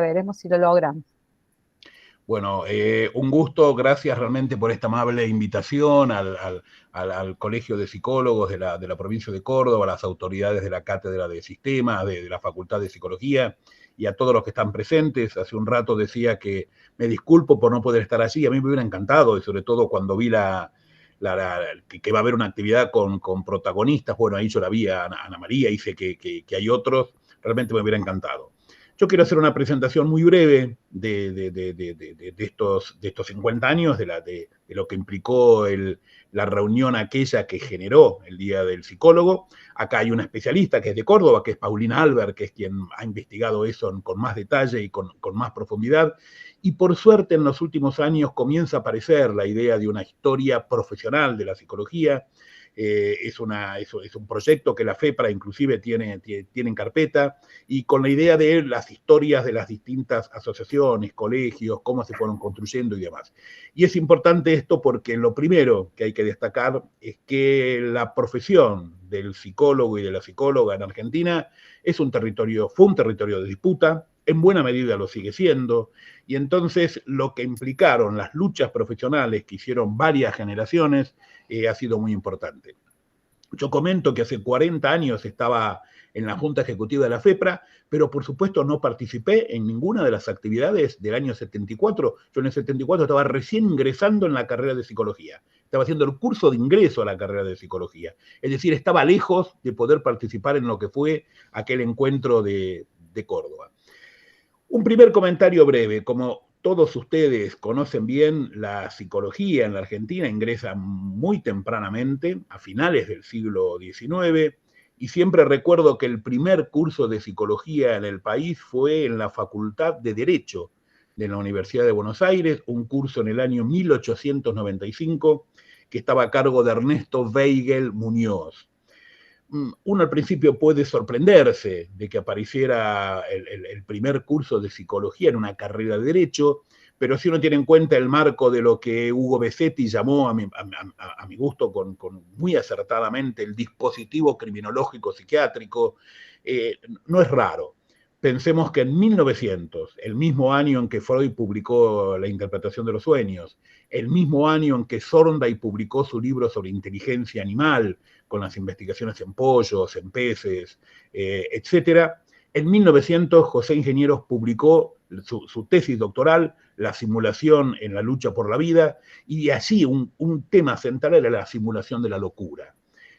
veremos si lo logramos. Bueno, un gusto, gracias realmente por esta amable invitación al Colegio de Psicólogos de la provincia de Córdoba, a las autoridades de la Cátedra de Sistemas, de la Facultad de Psicología y a todos los que están presentes. Hace un rato decía que me disculpo por no poder estar allí, a mí me hubiera encantado, y sobre todo cuando vi que va a haber una actividad con protagonistas, bueno, ahí yo la vi a Ana María, hice que hay otros, realmente me hubiera encantado. Yo quiero hacer una presentación muy breve de estos 50 años, de lo que implicó la reunión aquella que generó el Día del Psicólogo. Acá hay una especialista que es de Córdoba, que es Paulina Albert, que es quien ha investigado eso con más detalle y con más profundidad. Y por suerte en los últimos años comienza a aparecer la idea de una historia profesional de la psicología. Es un proyecto que la FEPRA inclusive tiene en carpeta, y con la idea de las historias de las distintas asociaciones, colegios, cómo se fueron construyendo y demás. Y es importante esto porque lo primero que hay que destacar es que la profesión del psicólogo y de la psicóloga en Argentina fue un territorio de disputa, en buena medida lo sigue siendo, y entonces lo que implicaron las luchas profesionales que hicieron varias generaciones ha sido muy importante. Yo comento que hace 40 años estaba en la Junta Ejecutiva de la FEPRA, pero por supuesto no participé en ninguna de las actividades del año 74. Yo en el 74 estaba recién ingresando en la carrera de psicología. Estaba haciendo el curso de ingreso a la carrera de psicología. Es decir, estaba lejos de poder participar en lo que fue aquel encuentro de Córdoba. Un primer comentario breve. Como todos ustedes conocen bien, la psicología en la Argentina ingresa muy tempranamente, a finales del siglo XIX, y siempre recuerdo que el primer curso de psicología en el país fue en la Facultad de Derecho de la Universidad de Buenos Aires, un curso en el año 1895 que estaba a cargo de Ernesto Weigel Muñoz. Uno al principio puede sorprenderse de que apareciera el primer curso de psicología en una carrera de derecho, pero si uno tiene en cuenta el marco de lo que Hugo Besetti llamó, a mi gusto, con muy acertadamente, el dispositivo criminológico psiquiátrico, no es raro. Pensemos que en 1900, el mismo año en que Freud publicó La interpretación de los sueños, el mismo año en que Thorndike publicó su libro sobre inteligencia animal, con las investigaciones en pollos, en peces, etcétera. En 1900, José Ingenieros publicó su tesis doctoral, La simulación en la lucha por la vida, y allí un tema central era la simulación de la locura.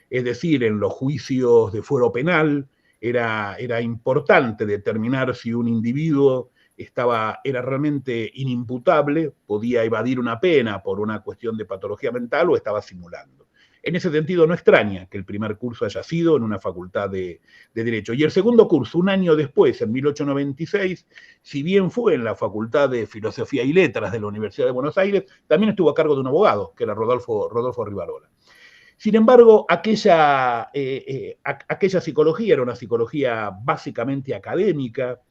Es decir, en los juicios de fuero penal era importante determinar si un individuo era realmente inimputable, podía evadir una pena por una cuestión de patología mental o estaba simulando. En ese sentido, no extraña que el primer curso haya sido en una facultad de Derecho. Y el segundo curso, un año después, en 1896, si bien fue en la Facultad de Filosofía y Letras de la Universidad de Buenos Aires, también estuvo a cargo de un abogado, que era Rodolfo Rivarola. Sin embargo, aquella psicología era una psicología básicamente académica,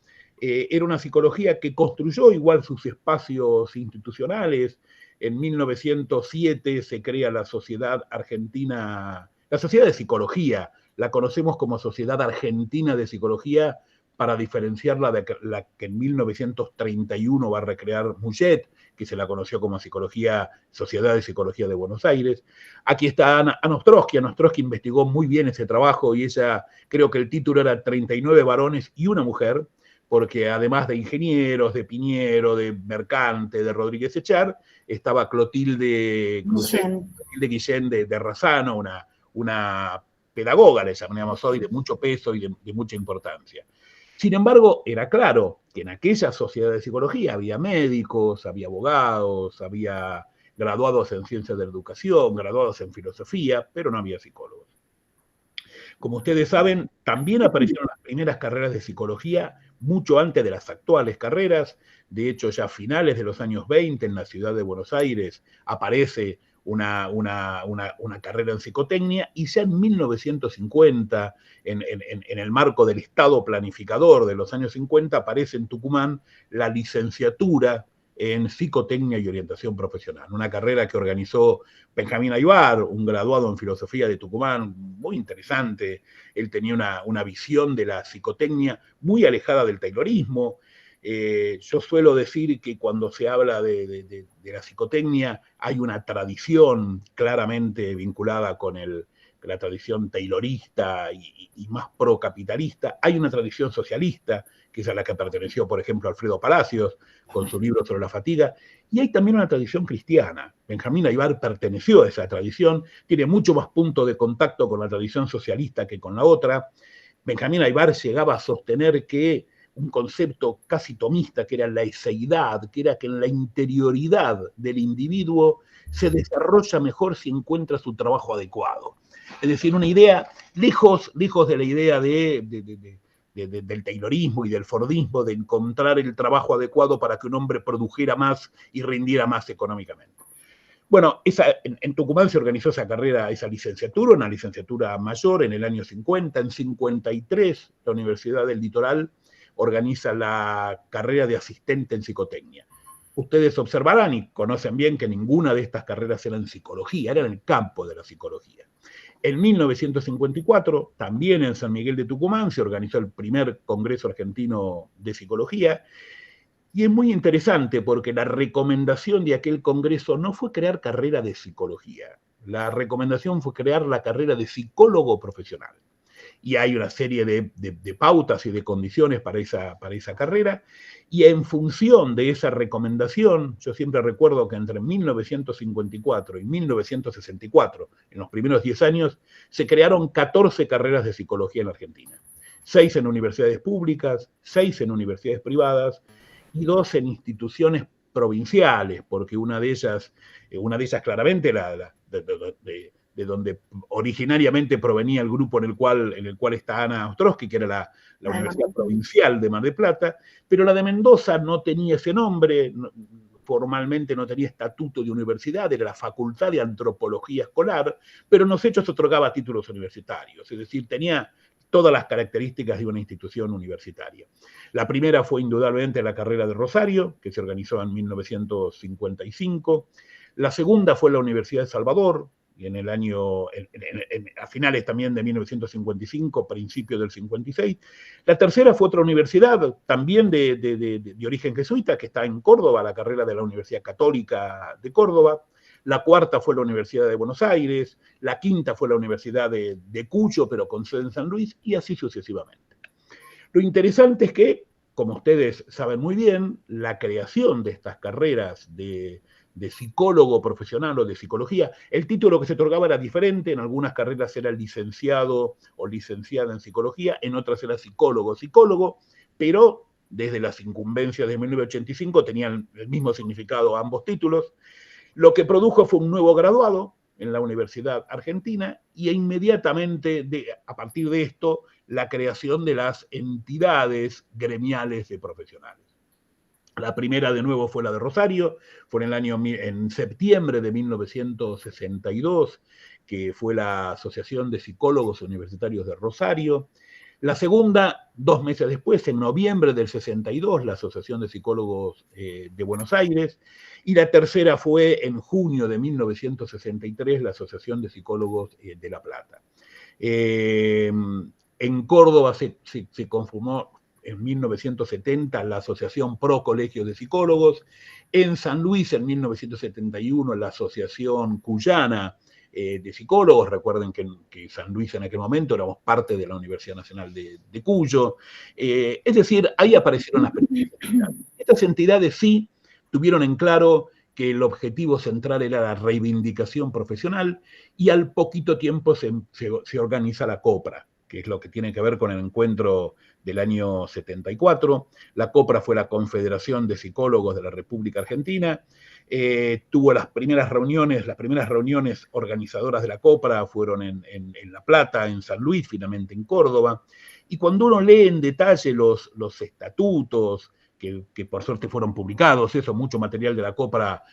era una psicología que construyó igual sus espacios institucionales. En 1907 se crea la Sociedad Argentina, la Sociedad de Psicología, la conocemos como Sociedad Argentina de Psicología, para diferenciarla de la que en 1931 va a recrear Mouget, que se la conoció como Sociedad de Psicología de Buenos Aires. Aquí está Ana Ostrowski. Ana Ostrowski investigó muy bien ese trabajo y ella, creo que el título era 39 varones y una mujer, porque además de ingenieros, de Piñero, de Mercante, de Rodríguez Echar, estaba Clotilde Guillén de Razzano, una pedagoga, le llamamos hoy, de mucho peso y de mucha importancia. Sin embargo, era claro que en aquella sociedad de psicología había médicos, había abogados, había graduados en ciencias de la educación, graduados en filosofía, pero no había psicólogos. Como ustedes saben, también aparecieron las primeras carreras de psicología mucho antes de las actuales carreras. De hecho, ya a finales de los años 20, en la ciudad de Buenos Aires, aparece una carrera en psicotecnia, y ya en 1950, en el marco del Estado planificador de los años 50, aparece en Tucumán la licenciatura en psicotecnia y orientación profesional, una carrera que organizó Benjamín Aybar, un graduado en filosofía de Tucumán, muy interesante. Él tenía una visión de la psicotecnia muy alejada del taylorismo. Yo suelo decir que cuando se habla de la psicotecnia hay una tradición claramente vinculada con la tradición taylorista y más procapitalista. Hay una tradición socialista, que es a la que perteneció, por ejemplo, Alfredo Palacios, con su libro sobre la fatiga, y hay también una tradición cristiana. Benjamín Aybar perteneció a esa tradición, tiene mucho más punto de contacto con la tradición socialista que con la otra. Benjamín Aybar llegaba a sostener que un concepto casi tomista, que era la eseidad, que era que en la interioridad del individuo se desarrolla mejor si encuentra su trabajo adecuado. Es decir, una idea lejos de la idea del taylorismo y del fordismo, de encontrar el trabajo adecuado para que un hombre produjera más y rindiera más económicamente. Bueno, en Tucumán se organizó esa carrera, esa licenciatura, una licenciatura mayor en el año 50. En 53, la Universidad del Litoral organiza la carrera de asistente en psicotecnia. Ustedes observarán y conocen bien que ninguna de estas carreras era en psicología, era en el campo de la psicología. En 1954, también en San Miguel de Tucumán, se organizó el primer Congreso Argentino de Psicología, y es muy interesante porque la recomendación de aquel congreso no fue crear carrera de psicología, la recomendación fue crear la carrera de psicólogo profesional. Y hay una serie de pautas y de condiciones para esa carrera, y en función de esa recomendación, yo siempre recuerdo que entre 1954 y 1964, en los primeros 10 años, se crearon 14 carreras de psicología en la Argentina. 6 en universidades públicas, 6 en universidades privadas, y 2 en instituciones provinciales, porque una de ellas claramente, de donde originariamente provenía el grupo en el cual está Ana Ostrowski, que era la Universidad Provincial de Mar del Plata, pero la de Mendoza no tenía ese nombre, formalmente no tenía estatuto de universidad, era la Facultad de Antropología Escolar, pero en los hechos otorgaba títulos universitarios, es decir, tenía todas las características de una institución universitaria. La primera fue indudablemente la carrera de Rosario, que se organizó en 1955. La segunda fue la Universidad de Salvador, y en el año, a finales también de 1955, principios del 56. La tercera fue otra universidad, también de origen jesuita, que está en Córdoba, la carrera de la Universidad Católica de Córdoba. La cuarta fue la Universidad de Buenos Aires, la quinta fue la Universidad de Cuyo, pero con sede en San Luis, y así sucesivamente. Lo interesante es que, como ustedes saben muy bien, la creación de estas carreras de psicólogo profesional o de psicología, el título que se otorgaba era diferente, en algunas carreras era licenciado o licenciada en psicología, en otras era psicólogo, pero desde las incumbencias de 1985 tenían el mismo significado ambos títulos. Lo que produjo fue un nuevo graduado en la Universidad Argentina y inmediatamente, a partir de esto, la creación de las entidades gremiales de profesionales. La primera, de nuevo, fue la de Rosario, fue en septiembre de 1962, que fue la Asociación de Psicólogos Universitarios de Rosario. La segunda, 2 meses después, en noviembre del 62, la Asociación de Psicólogos de Buenos Aires. Y la tercera fue en junio de 1963, la Asociación de Psicólogos de La Plata. En Córdoba se conformó en 1970 la Asociación Pro Colegios de Psicólogos. En San Luis, en 1971, la Asociación Cuyana de Psicólogos. Recuerden que San Luis en aquel momento éramos parte de la Universidad Nacional de Cuyo. Es decir, ahí aparecieron las primeras entidades. Estas entidades sí tuvieron en claro que el objetivo central era la reivindicación profesional, y al poquito tiempo se organiza la COPRA, que es lo que tiene que ver con el encuentro del año 74. La COPRA fue la Confederación de Psicólogos de la República Argentina. Tuvo las primeras reuniones organizadoras de la COPRA fueron en La Plata, en San Luis, finalmente en Córdoba. Y cuando uno lee en detalle los estatutos, que por suerte fueron publicados, mucho material de la COPRA,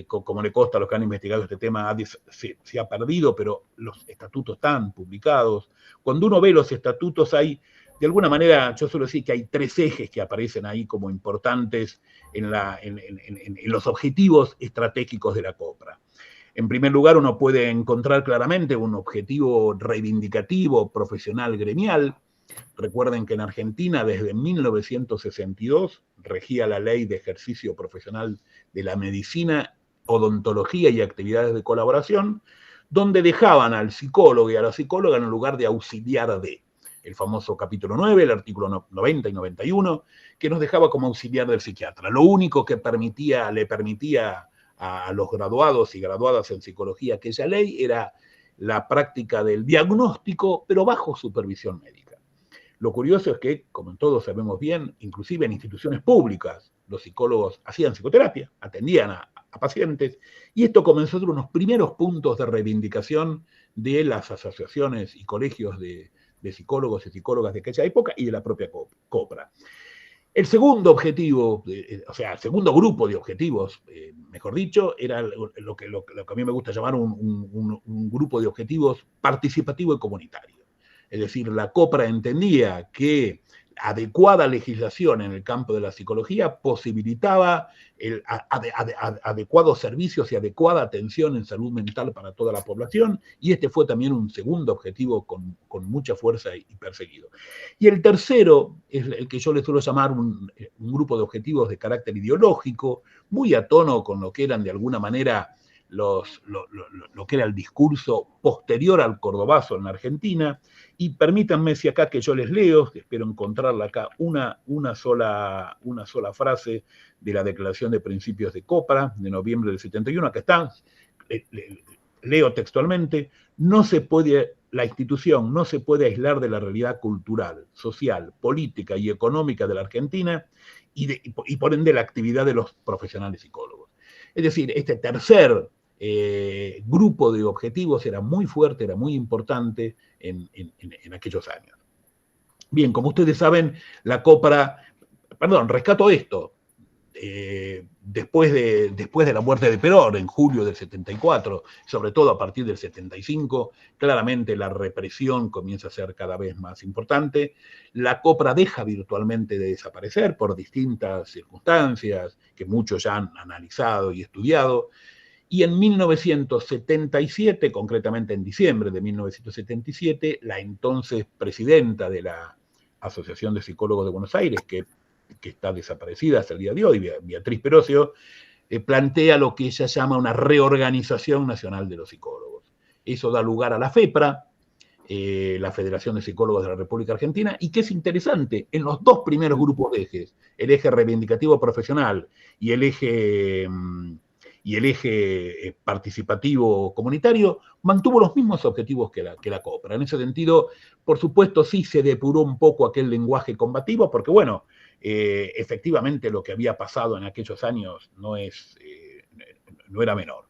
como le consta a los que han investigado este tema, se ha perdido, pero los estatutos están publicados. Cuando uno ve los estatutos hay, de alguna manera, yo suelo decir que hay 3 ejes que aparecen ahí como importantes en los objetivos estratégicos de la COPRA. En primer lugar, uno puede encontrar claramente un objetivo reivindicativo, profesional, gremial. Recuerden que en Argentina desde 1962 regía la ley de ejercicio profesional de la medicina, odontología y actividades de colaboración, donde dejaban al psicólogo y a la psicóloga en lugar de auxiliar de. El famoso capítulo 9, el artículo 90 y 91, que nos dejaba como auxiliar del psiquiatra. Lo único que le permitía a los graduados y graduadas en psicología aquella ley era la práctica del diagnóstico, pero bajo supervisión médica. Lo curioso es que, como todos sabemos bien, inclusive en instituciones públicas, los psicólogos hacían psicoterapia, atendían a pacientes, y esto comenzó a ser unos primeros puntos de reivindicación de las asociaciones y colegios de psicólogos y psicólogas de aquella época y de la propia COPRA. El segundo objetivo, o sea, el segundo grupo de objetivos, mejor dicho, era lo que a mí me gusta llamar un grupo de objetivos participativo y comunitario. Es decir, la COPRA entendía que adecuada legislación en el campo de la psicología posibilitaba adecuados servicios y adecuada atención en salud mental para toda la población, y este fue también un segundo objetivo con mucha fuerza y perseguido. Y el tercero es el que yo le suelo llamar un grupo de objetivos de carácter ideológico, muy a tono con lo que eran de alguna manera lo que era el discurso posterior al cordobazo en la Argentina. Y permítanme si acá que yo les leo, espero encontrarla acá, una sola frase de la Declaración de Principios de COPRA de noviembre del 71, acá está, leo textualmente: la institución no se puede aislar de la realidad cultural, social, política y económica de la Argentina y por ende la actividad de los profesionales psicólogos. Es decir, este tercer grupo de objetivos era muy fuerte, era muy importante en aquellos años. Bien, como ustedes saben, la COPRA, rescato esto, después de la muerte de Perón, en julio del 74, sobre todo a partir del 75, claramente la represión comienza a ser cada vez más importante. La COPRA deja virtualmente de desaparecer por distintas circunstancias que muchos ya han analizado y estudiado. Y en 1977, concretamente en diciembre de 1977, la entonces presidenta de la Asociación de Psicólogos de Buenos Aires, que está desaparecida hasta el día de hoy, Beatriz Perocio, plantea lo que ella llama una reorganización nacional de los psicólogos. Eso da lugar a la FEPRA, la Federación de Psicólogos de la República Argentina, y que es interesante, en los dos primeros grupos de ejes, el eje reivindicativo profesional y el eje participativo comunitario, mantuvo los mismos objetivos que la COPRA. En ese sentido, por supuesto, sí se depuró un poco aquel lenguaje combativo, porque bueno, efectivamente lo que había pasado en aquellos años no era menor.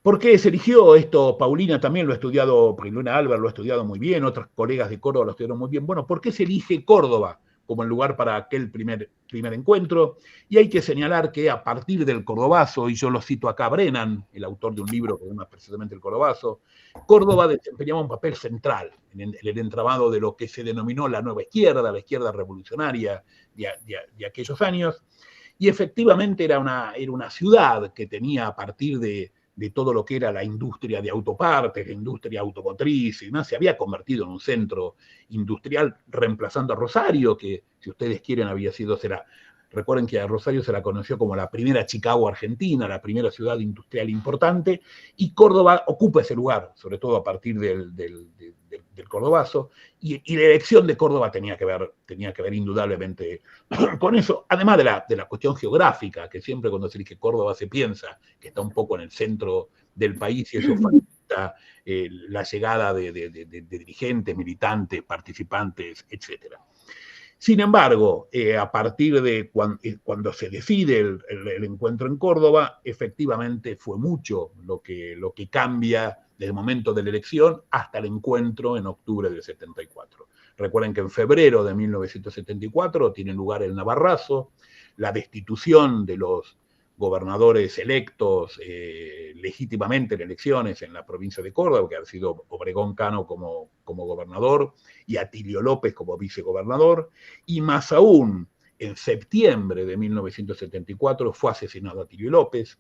¿Por qué se eligió esto? Paulina también lo ha estudiado, Paulina Álvarez lo ha estudiado muy bien, otros colegas de Córdoba lo estudiaron muy bien. Bueno, ¿por qué se elige Córdoba como el lugar para aquel primer encuentro? Y hay que señalar que a partir del cordobazo, y yo lo cito acá a Brennan, el autor de un libro que se llama precisamente El Cordobazo, Córdoba desempeñaba un papel central en el entramado de lo que se denominó la nueva izquierda, la izquierda revolucionaria de aquellos años, y efectivamente era una ciudad que tenía a partir de todo lo que era la industria de autopartes, la industria automotriz y demás, se había convertido en un centro industrial, reemplazando a Rosario, que si ustedes quieren recuerden que a Rosario se la conoció como la primera Chicago argentina, la primera ciudad industrial importante, y Córdoba ocupa ese lugar, sobre todo a partir del cordobazo, y la elección de Córdoba tenía que ver indudablemente con eso, además de la cuestión geográfica, que siempre cuando se elige Córdoba se piensa que está un poco en el centro del país y eso facilita la llegada de dirigentes, militantes, participantes, etcétera. Sin embargo, a partir de cuando se decide el encuentro en Córdoba, efectivamente fue mucho lo que cambia desde el momento de la elección hasta el encuentro en octubre del 74. Recuerden que en febrero de 1974 tiene lugar el Navarrazo, la destitución de los gobernadores electos legítimamente en elecciones en la provincia de Córdoba, que ha sido Obregón Cano como gobernador y Atilio López como vicegobernador, y más aún, en septiembre de 1974 fue asesinado Atilio López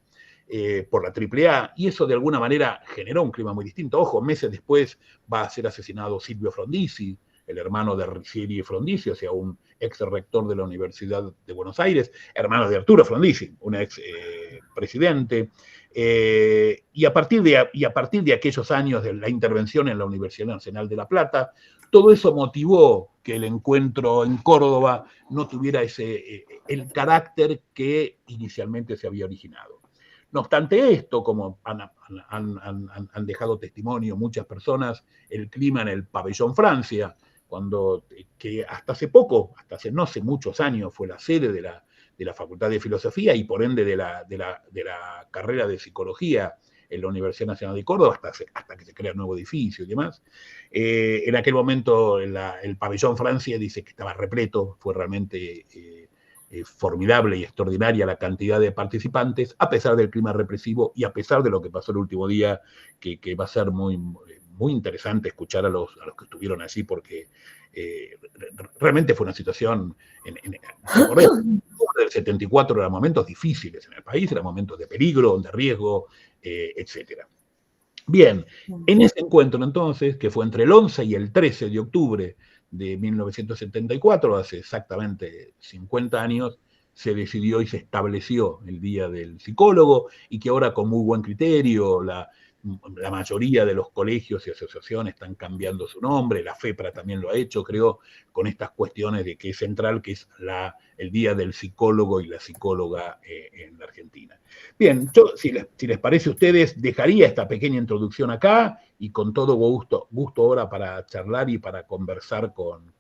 por la AAA, y eso de alguna manera generó un clima muy distinto. Ojo, meses después va a ser asesinado Silvio Frondizi, el hermano de Ricieri Frondizi, o sea, un ex rector de la Universidad de Buenos Aires, hermano de Arturo Frondizi, un ex presidente. Y a partir de aquellos años de la intervención en la Universidad Nacional de La Plata, todo eso motivó que el encuentro en Córdoba no tuviera el carácter que inicialmente se había originado. No obstante esto, como han dejado testimonio muchas personas, el clima en el Pabellón Francia, que hasta hace poco, hasta hace no hace muchos años, fue la sede de la Facultad de Filosofía y por ende de la carrera de Psicología en la Universidad Nacional de Córdoba, hasta que se crea el nuevo edificio y demás. En aquel momento el Pabellón Francia dice que estaba repleto, fue realmente formidable y extraordinaria la cantidad de participantes, a pesar del clima represivo y a pesar de lo que pasó el último día, que va a ser muy, muy interesante escuchar a los que estuvieron allí, porque realmente fue una situación, del 74 eran momentos difíciles en el país, eran momentos de peligro, de riesgo, etcétera. Bien, en ese encuentro entonces, que fue entre el 11 y el 13 de octubre de 1974, hace exactamente 50 años, se decidió y se estableció el Día del Psicólogo, y que ahora con muy buen criterio la mayoría de los colegios y asociaciones están cambiando su nombre, la FEPRA también lo ha hecho, creo, con estas cuestiones de que es central, que es el Día del Psicólogo y la Psicóloga en la Argentina. Bien, yo, si les parece a ustedes, dejaría esta pequeña introducción acá, y con todo gusto ahora para charlar y para conversar con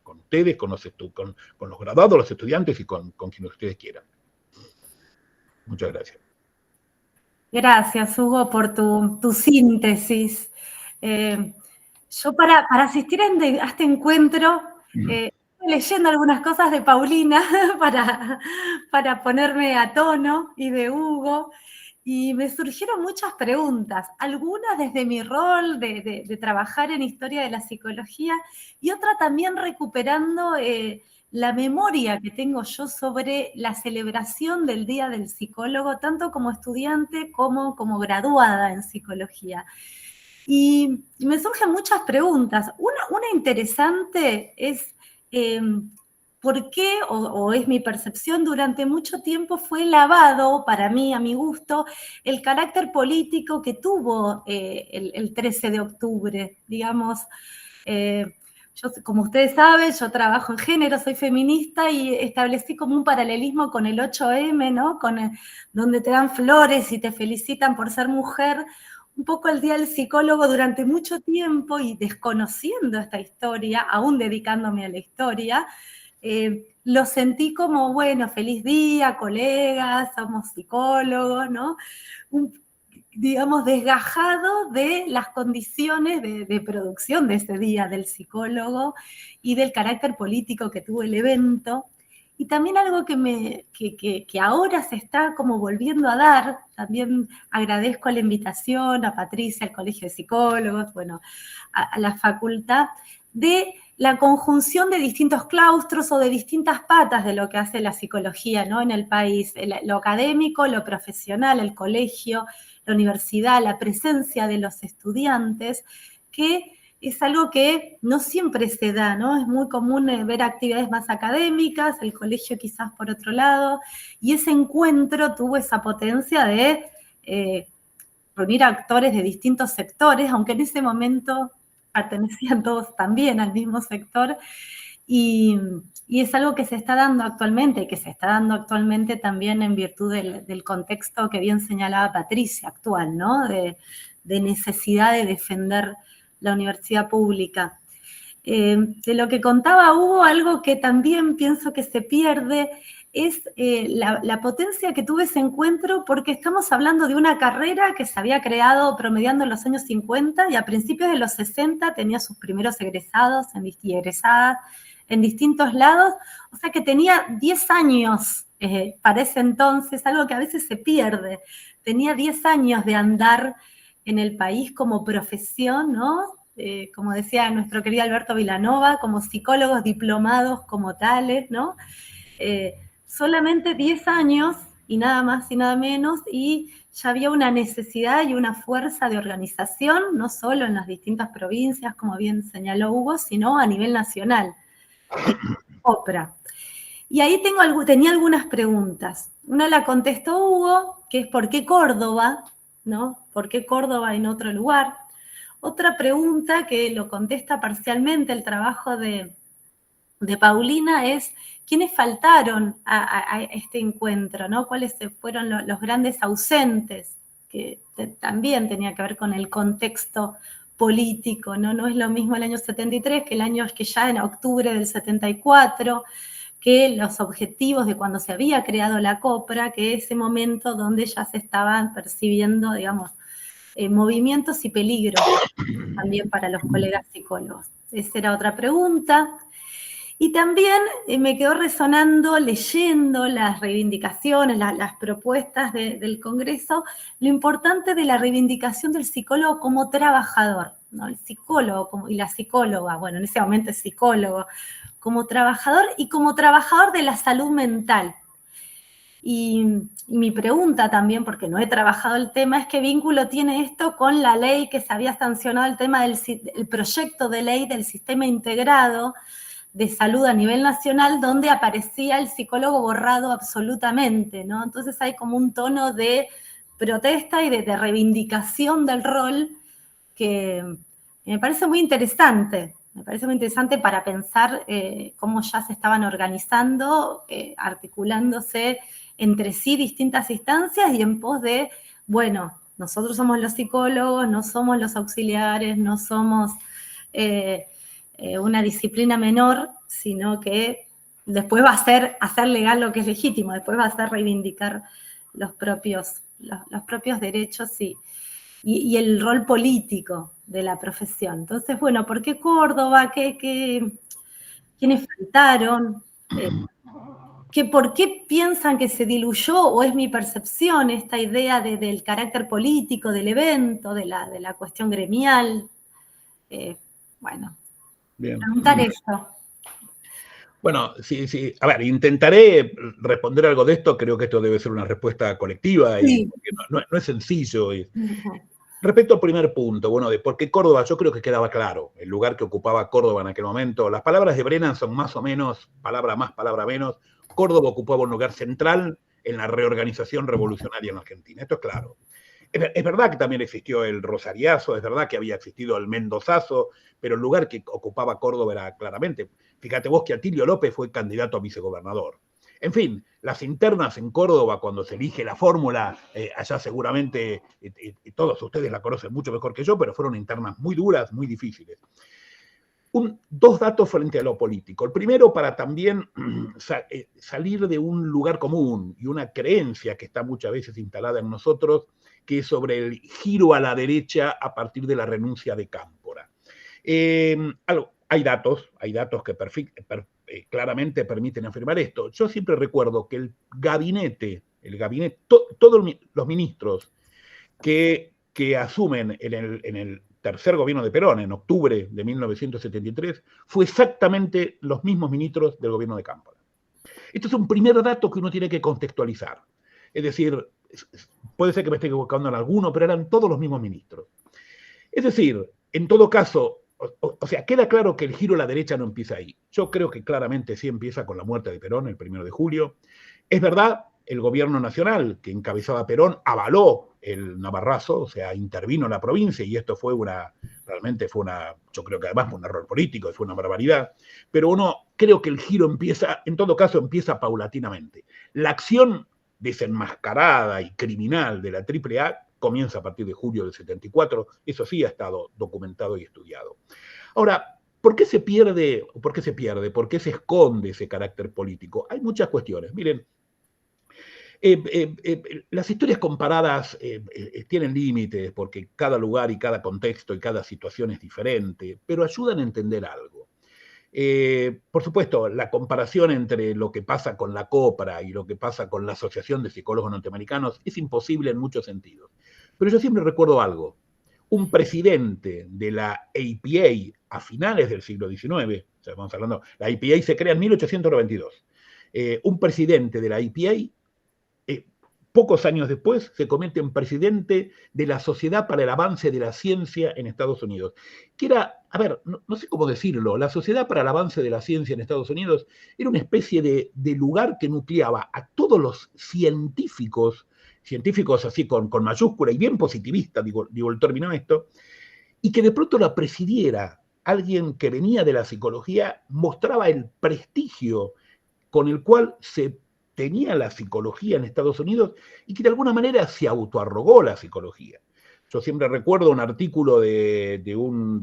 ustedes, con los graduados, los estudiantes y con quienes ustedes quieran. Muchas gracias. Gracias, Hugo, por tu síntesis. Yo para asistir a este encuentro, estoy leyendo algunas cosas de Paulina para ponerme a tono, y de Hugo, y me surgieron muchas preguntas, algunas desde mi rol de trabajar en historia de la psicología, y otra también recuperando la memoria que tengo yo sobre la celebración del Día del Psicólogo, tanto como estudiante como graduada en psicología. Y me surgen muchas preguntas. Una interesante es por qué, o es mi percepción, durante mucho tiempo fue lavado, para mí, a mi gusto, el carácter político que tuvo el 13 de octubre, digamos. Yo, como ustedes saben, yo trabajo en género, soy feminista, y establecí como un paralelismo con el 8M, ¿no? Donde te dan flores y te felicitan por ser mujer. Un poco el Día del Psicólogo durante mucho tiempo, y desconociendo esta historia, aún dedicándome a la historia, lo sentí como, bueno, feliz día, colegas, somos psicólogos, ¿no? Digamos, desgajado de las condiciones de producción de ese día del psicólogo y del carácter político que tuvo el evento. Y también algo que ahora se está como volviendo a dar, también agradezco la invitación a Patricia, al Colegio de Psicólogos, bueno, a la facultad, de la conjunción de distintos claustros o de distintas patas de lo que hace la psicología, ¿no? En el país, lo académico, lo profesional, el colegio, la universidad, la presencia de los estudiantes, que es algo que no siempre se da, ¿no? Es muy común ver actividades más académicas, el colegio quizás por otro lado, y ese encuentro tuvo esa potencia de reunir a actores de distintos sectores, aunque en ese momento pertenecían todos también al mismo sector, y es algo que se está dando actualmente, también en virtud del contexto que bien señalaba Patricia, actual, ¿no? De necesidad de defender la universidad pública. De lo que contaba Hugo, algo que también pienso que se pierde es la potencia que tuvo ese encuentro, porque estamos hablando de una carrera que se había creado promediando en los años 50, y a principios de los 60 tenía sus primeros egresados y egresadas en distintos lados, o sea que tenía 10 años para ese entonces, algo que a veces se pierde. Tenía 10 años de andar en el país como profesión, ¿no? Como decía nuestro querido Alberto Vilanova, como psicólogos diplomados como tales, ¿no? Solamente 10 años y nada más y nada menos, y ya había una necesidad y una fuerza de organización, no solo en las distintas provincias, como bien señaló Hugo, sino a nivel nacional, que COPRA. Y ahí tenía algunas preguntas. Una la contestó Hugo, que es ¿por qué Córdoba? ¿No? ¿Por qué Córdoba en otro lugar? Otra pregunta que lo contesta parcialmente el trabajo de Paulina es ¿quiénes faltaron a este encuentro? ¿No? ¿Cuáles fueron los grandes ausentes? Que también tenía que ver con el contexto político, ¿no? No es lo mismo el año 73 que el año que ya en octubre del 74, que los objetivos de cuando se había creado la COPRA, que ese momento donde ya se estaban percibiendo, digamos, movimientos y peligros también para los colegas psicólogos. Esa era otra pregunta. Y también me quedó resonando, leyendo las reivindicaciones, las propuestas del Congreso, lo importante de la reivindicación del psicólogo como trabajador, ¿no? El psicólogo y la psicóloga, bueno, en ese momento es psicólogo, como trabajador y como trabajador de la salud mental. Y mi pregunta también, porque no he trabajado el tema, es qué vínculo tiene esto con la ley que se había sancionado, el tema del proyecto de ley del sistema integrado de salud a nivel nacional, donde aparecía el psicólogo borrado absolutamente, ¿no? Entonces hay como un tono de protesta y de reivindicación del rol que me parece muy interesante. Me parece muy interesante para pensar cómo ya se estaban organizando, articulándose entre sí distintas instancias y en pos de, bueno, nosotros somos los psicólogos, no somos los auxiliares, no somos una disciplina menor, sino que después va a ser hacer legal lo que es legítimo, después va a ser reivindicar los propios derechos y el rol político de la profesión. Entonces, bueno, ¿por qué Córdoba? ¿Quiénes faltaron? ¿Por qué piensan que se diluyó, o es mi percepción, esta idea del carácter político del evento, de la cuestión gremial? Bueno, Bien. preguntar esto. Bueno, sí. A ver, intentaré responder algo de esto. Creo que esto debe ser una respuesta colectiva y Sí. no es sencillo. Respecto al primer punto, bueno, de por qué Córdoba, yo creo que quedaba claro el lugar que ocupaba Córdoba en aquel momento. Las palabras de Brennan son más o menos, palabra más, palabra menos. Córdoba ocupaba un lugar central en la reorganización revolucionaria en Argentina. Esto es claro. Es verdad que también existió el Rosariazo, es verdad que había existido el Mendozazo, pero el lugar que ocupaba Córdoba era claramente. Fíjate vos que Atilio López fue candidato a vicegobernador. En fin, las internas en Córdoba, cuando se elige la fórmula, allá seguramente todos ustedes la conocen mucho mejor que yo, pero fueron internas muy duras, muy difíciles. Dos datos frente a lo político. El primero, para también salir de un lugar común y una creencia que está muchas veces instalada en nosotros, que es sobre el giro a la derecha a partir de la renuncia de Cámpora. Hay datos que claramente permiten afirmar esto. Yo siempre recuerdo que el gabinete, todos los ministros que asumen en el tercer gobierno de Perón, en octubre de 1973, fue exactamente los mismos ministros del gobierno de Cámpora. Esto es un primer dato que uno tiene que contextualizar. Es decir, puede ser que me esté equivocando en alguno, pero eran todos los mismos ministros. Es decir, en todo caso, o sea, queda claro que el giro a la derecha no empieza ahí. Yo creo que claramente sí empieza con la muerte de Perón, el 1 de julio. Es verdad, el gobierno nacional que encabezaba Perón avaló el Navarrazo, o sea, intervino en la provincia, y esto realmente fue yo creo que además fue un error político, y fue una barbaridad, pero creo que el giro en todo caso empieza paulatinamente. La acción desenmascarada y criminal de la AAA comienza a partir de julio del 74, eso sí ha estado documentado y estudiado. Ahora, ¿por qué se pierde? ¿Por qué se esconde ese carácter político? Hay muchas cuestiones. Miren, las historias comparadas tienen límites porque cada lugar y cada contexto y cada situación es diferente, pero ayudan a entender algo. Por supuesto, la comparación entre lo que pasa con la COPRA y lo que pasa con la Asociación de Psicólogos Norteamericanos es imposible en muchos sentidos. Pero yo siempre recuerdo algo. Un presidente de la APA a finales del siglo XIX, o sea, vamos hablando, la APA se crea en 1892. Un presidente de la APA pocos años después se convierte en presidente de la Sociedad para el Avance de la Ciencia en Estados Unidos, que era, a ver, no sé cómo decirlo, la Sociedad para el Avance de la Ciencia en Estados Unidos era una especie de lugar que nucleaba a todos los científicos así con mayúscula y bien positivista, digo el término esto, y que de pronto la presidiera alguien que venía de la psicología, mostraba el prestigio con el cual se tenía la psicología en Estados Unidos y que de alguna manera se autoarrogó la psicología. Yo siempre recuerdo un artículo de un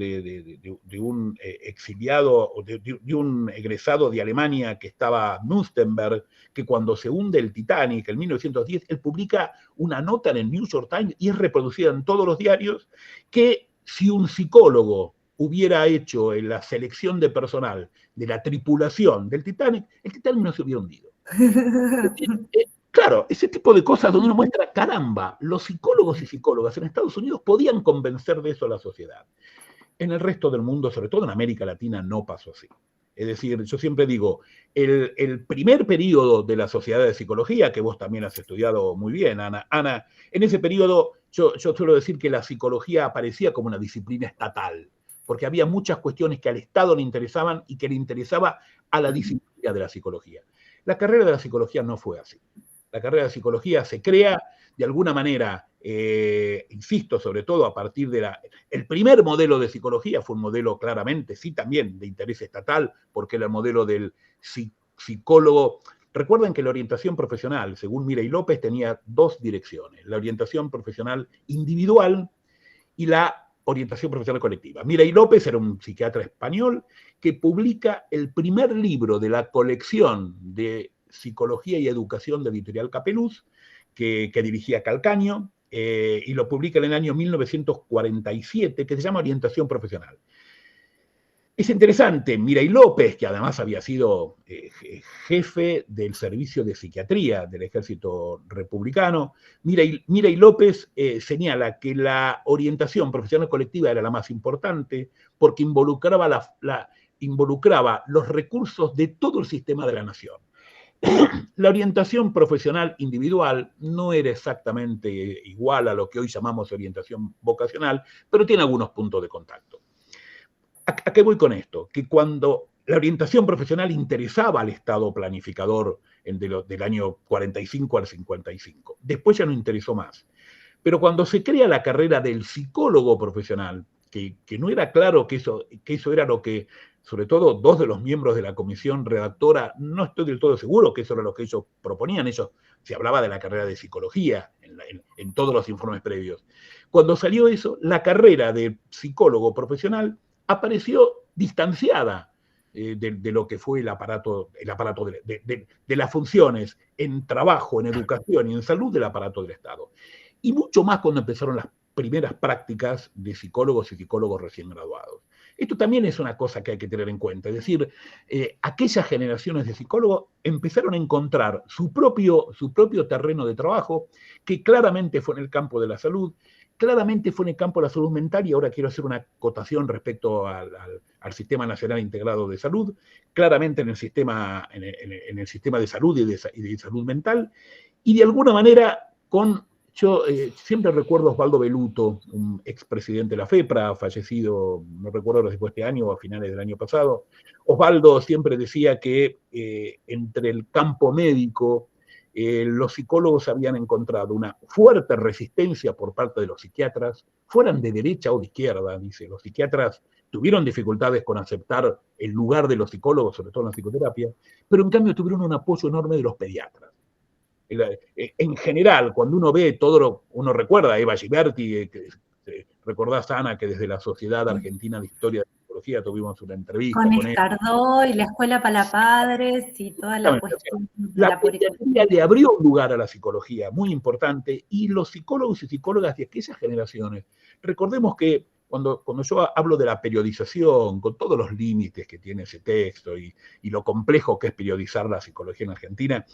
exiliado, de un egresado de Alemania que estaba Mustenberg, que cuando se hunde el Titanic en 1910, él publica una nota en el New York Times y es reproducida en todos los diarios, que si un psicólogo hubiera hecho la selección de personal de la tripulación del Titanic, el Titanic no se hubiera hundido. Claro, ese tipo de cosas donde uno muestra, caramba, los psicólogos y psicólogas en Estados Unidos podían convencer de eso a la sociedad. En el resto del mundo, sobre todo en América Latina, no pasó así. Es decir, yo siempre digo, el primer periodo de la Sociedad de Psicología, que vos también has estudiado muy bien, Ana, en ese periodo yo suelo decir que la psicología aparecía como una disciplina estatal, porque había muchas cuestiones que al Estado le interesaban y que le interesaba a la disciplina de la psicología. La carrera de la psicología no fue así. La carrera de psicología se crea de alguna manera, insisto, sobre todo a partir de el primer modelo de psicología fue un modelo claramente, sí, también de interés estatal, porque era el modelo del psicólogo. Recuerden que la orientación profesional, según Miray López, tenía dos direcciones, la orientación profesional individual y la orientación profesional colectiva. Miray López era un psiquiatra español que publica el primer libro de la colección de Psicología y Educación de Editorial Capeluz, que dirigía Calcaño, y lo publica en el año 1947, que se llama Orientación Profesional. Es interesante, Miray López, que además había sido jefe del servicio de psiquiatría del ejército republicano, Miray López señala que la orientación profesional colectiva era la más importante porque involucraba los recursos de todo el sistema de la nación. La orientación profesional individual no era exactamente igual a lo que hoy llamamos orientación vocacional, pero tiene algunos puntos de contacto. ¿A qué voy con esto? Que cuando la orientación profesional interesaba al Estado planificador del año 45 al 55, después ya no interesó más. Pero cuando se crea la carrera del psicólogo profesional, que no era claro que eso era lo que, sobre todo dos de los miembros de la comisión redactora, no estoy del todo seguro que eso era lo que ellos proponían, se hablaba de la carrera de psicología en todos los informes previos. Cuando salió eso, la carrera de psicólogo profesional apareció distanciada de lo que fue el aparato de las funciones en trabajo, en educación y en salud del aparato del Estado. Y mucho más cuando empezaron las primeras prácticas de psicólogos y psicólogos recién graduados. Esto también es una cosa que hay que tener en cuenta, es decir, aquellas generaciones de psicólogos empezaron a encontrar su propio terreno de trabajo, que claramente fue en el campo de la salud, claramente fue en el campo de la salud mental, y ahora quiero hacer una acotación respecto al Sistema Nacional Integrado de Salud, claramente en el sistema de salud y de salud mental, y de alguna manera yo siempre recuerdo a Osvaldo Beluto, un expresidente de la FEPRA, fallecido, no recuerdo si fue este año o a finales del año pasado. Osvaldo siempre decía que entre el campo médico, los psicólogos habían encontrado una fuerte resistencia por parte de los psiquiatras, fueran de derecha o de izquierda, dice. Los psiquiatras tuvieron dificultades con aceptar el lugar de los psicólogos, sobre todo en la psicoterapia, pero en cambio tuvieron un apoyo enorme de los pediatras. En general, cuando uno ve uno recuerda a Eva Giberti, recordás, Ana, que desde la Sociedad Argentina de Historia de la Psicología tuvimos una entrevista con él. Escardó y la Escuela para Padres y toda la cuestión. La pediatría le abrió un lugar a la psicología muy importante, y los psicólogos y psicólogas de aquellas generaciones, recordemos que cuando yo hablo de la periodización, con todos los límites que tiene ese texto y lo complejo que es periodizar la psicología en Argentina,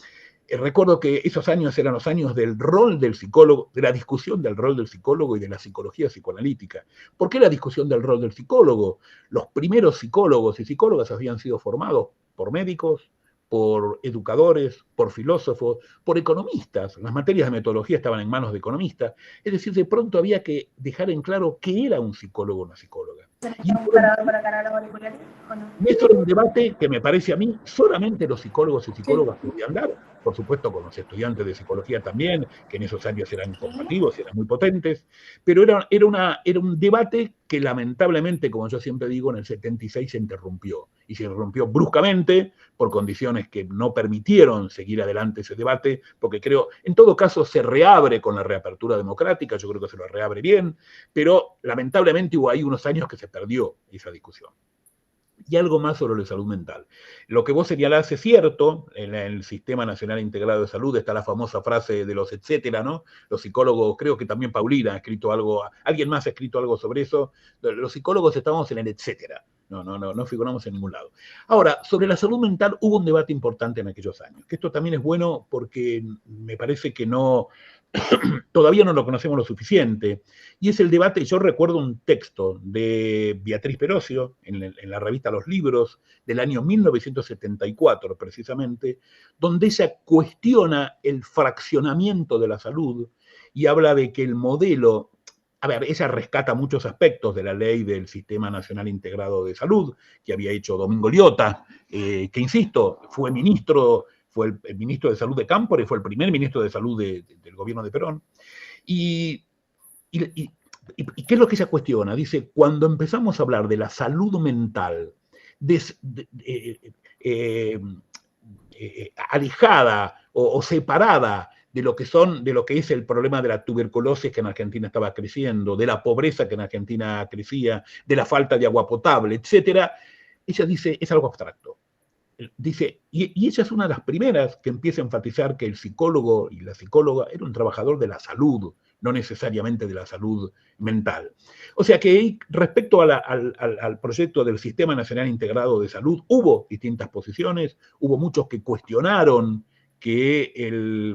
recuerdo que esos años eran los años del rol del psicólogo, de la discusión del rol del psicólogo y de la psicología psicoanalítica. ¿Por qué la discusión del rol del psicólogo? Los primeros psicólogos y psicólogas habían sido formados por médicos, por educadores, por filósofos, por economistas. Las materias de metodología estaban en manos de economistas. Es decir, de pronto había que dejar en claro qué era un psicólogo o una psicóloga. Y esto era un debate que me parece a mí solamente los psicólogos y psicólogas podían dar, por supuesto con los estudiantes de psicología también, que en esos años eran combativos y eran muy potentes, pero era un debate que lamentablemente, como yo siempre digo, en el 76 se interrumpió, y se interrumpió bruscamente por condiciones que no permitieron seguir adelante ese debate, porque creo, en todo caso, se reabre con la reapertura democrática, yo creo que se lo reabre bien, pero lamentablemente hubo ahí unos años que se perdió esa discusión. Y algo más sobre la salud mental. Lo que vos señalás es cierto, en el Sistema Nacional Integrado de Salud está la famosa frase de los etcétera, ¿no? Los psicólogos, creo que también Paulina ha escrito algo, alguien más ha escrito algo sobre eso, los psicólogos estábamos en el etcétera, no figuramos en ningún lado. Ahora, sobre la salud mental hubo un debate importante en aquellos años, que esto también es bueno porque me parece que todavía no lo conocemos lo suficiente, y es el debate. Yo recuerdo un texto de Beatriz Perocio en la revista Los Libros del año 1974 precisamente, donde ella cuestiona el fraccionamiento de la salud y habla de que el modelo, a ver, ella rescata muchos aspectos de la ley del Sistema Nacional Integrado de Salud que había hecho Domingo Liotta, que insisto, fue el ministro de Salud de Cámpora y fue el primer ministro de Salud del gobierno de Perón. ¿Y qué es lo que ella cuestiona? Dice, cuando empezamos a hablar de la salud mental alejada o separada de lo que es el problema de la tuberculosis que en Argentina estaba creciendo, de la pobreza que en Argentina crecía, de la falta de agua potable, etcétera, ella dice, es algo abstracto. Dice, y ella es una de las primeras que empieza a enfatizar que el psicólogo y la psicóloga era un trabajador de la salud, no necesariamente de la salud mental. O sea que respecto al proyecto del Sistema Nacional Integrado de Salud, hubo distintas posiciones, hubo muchos que cuestionaron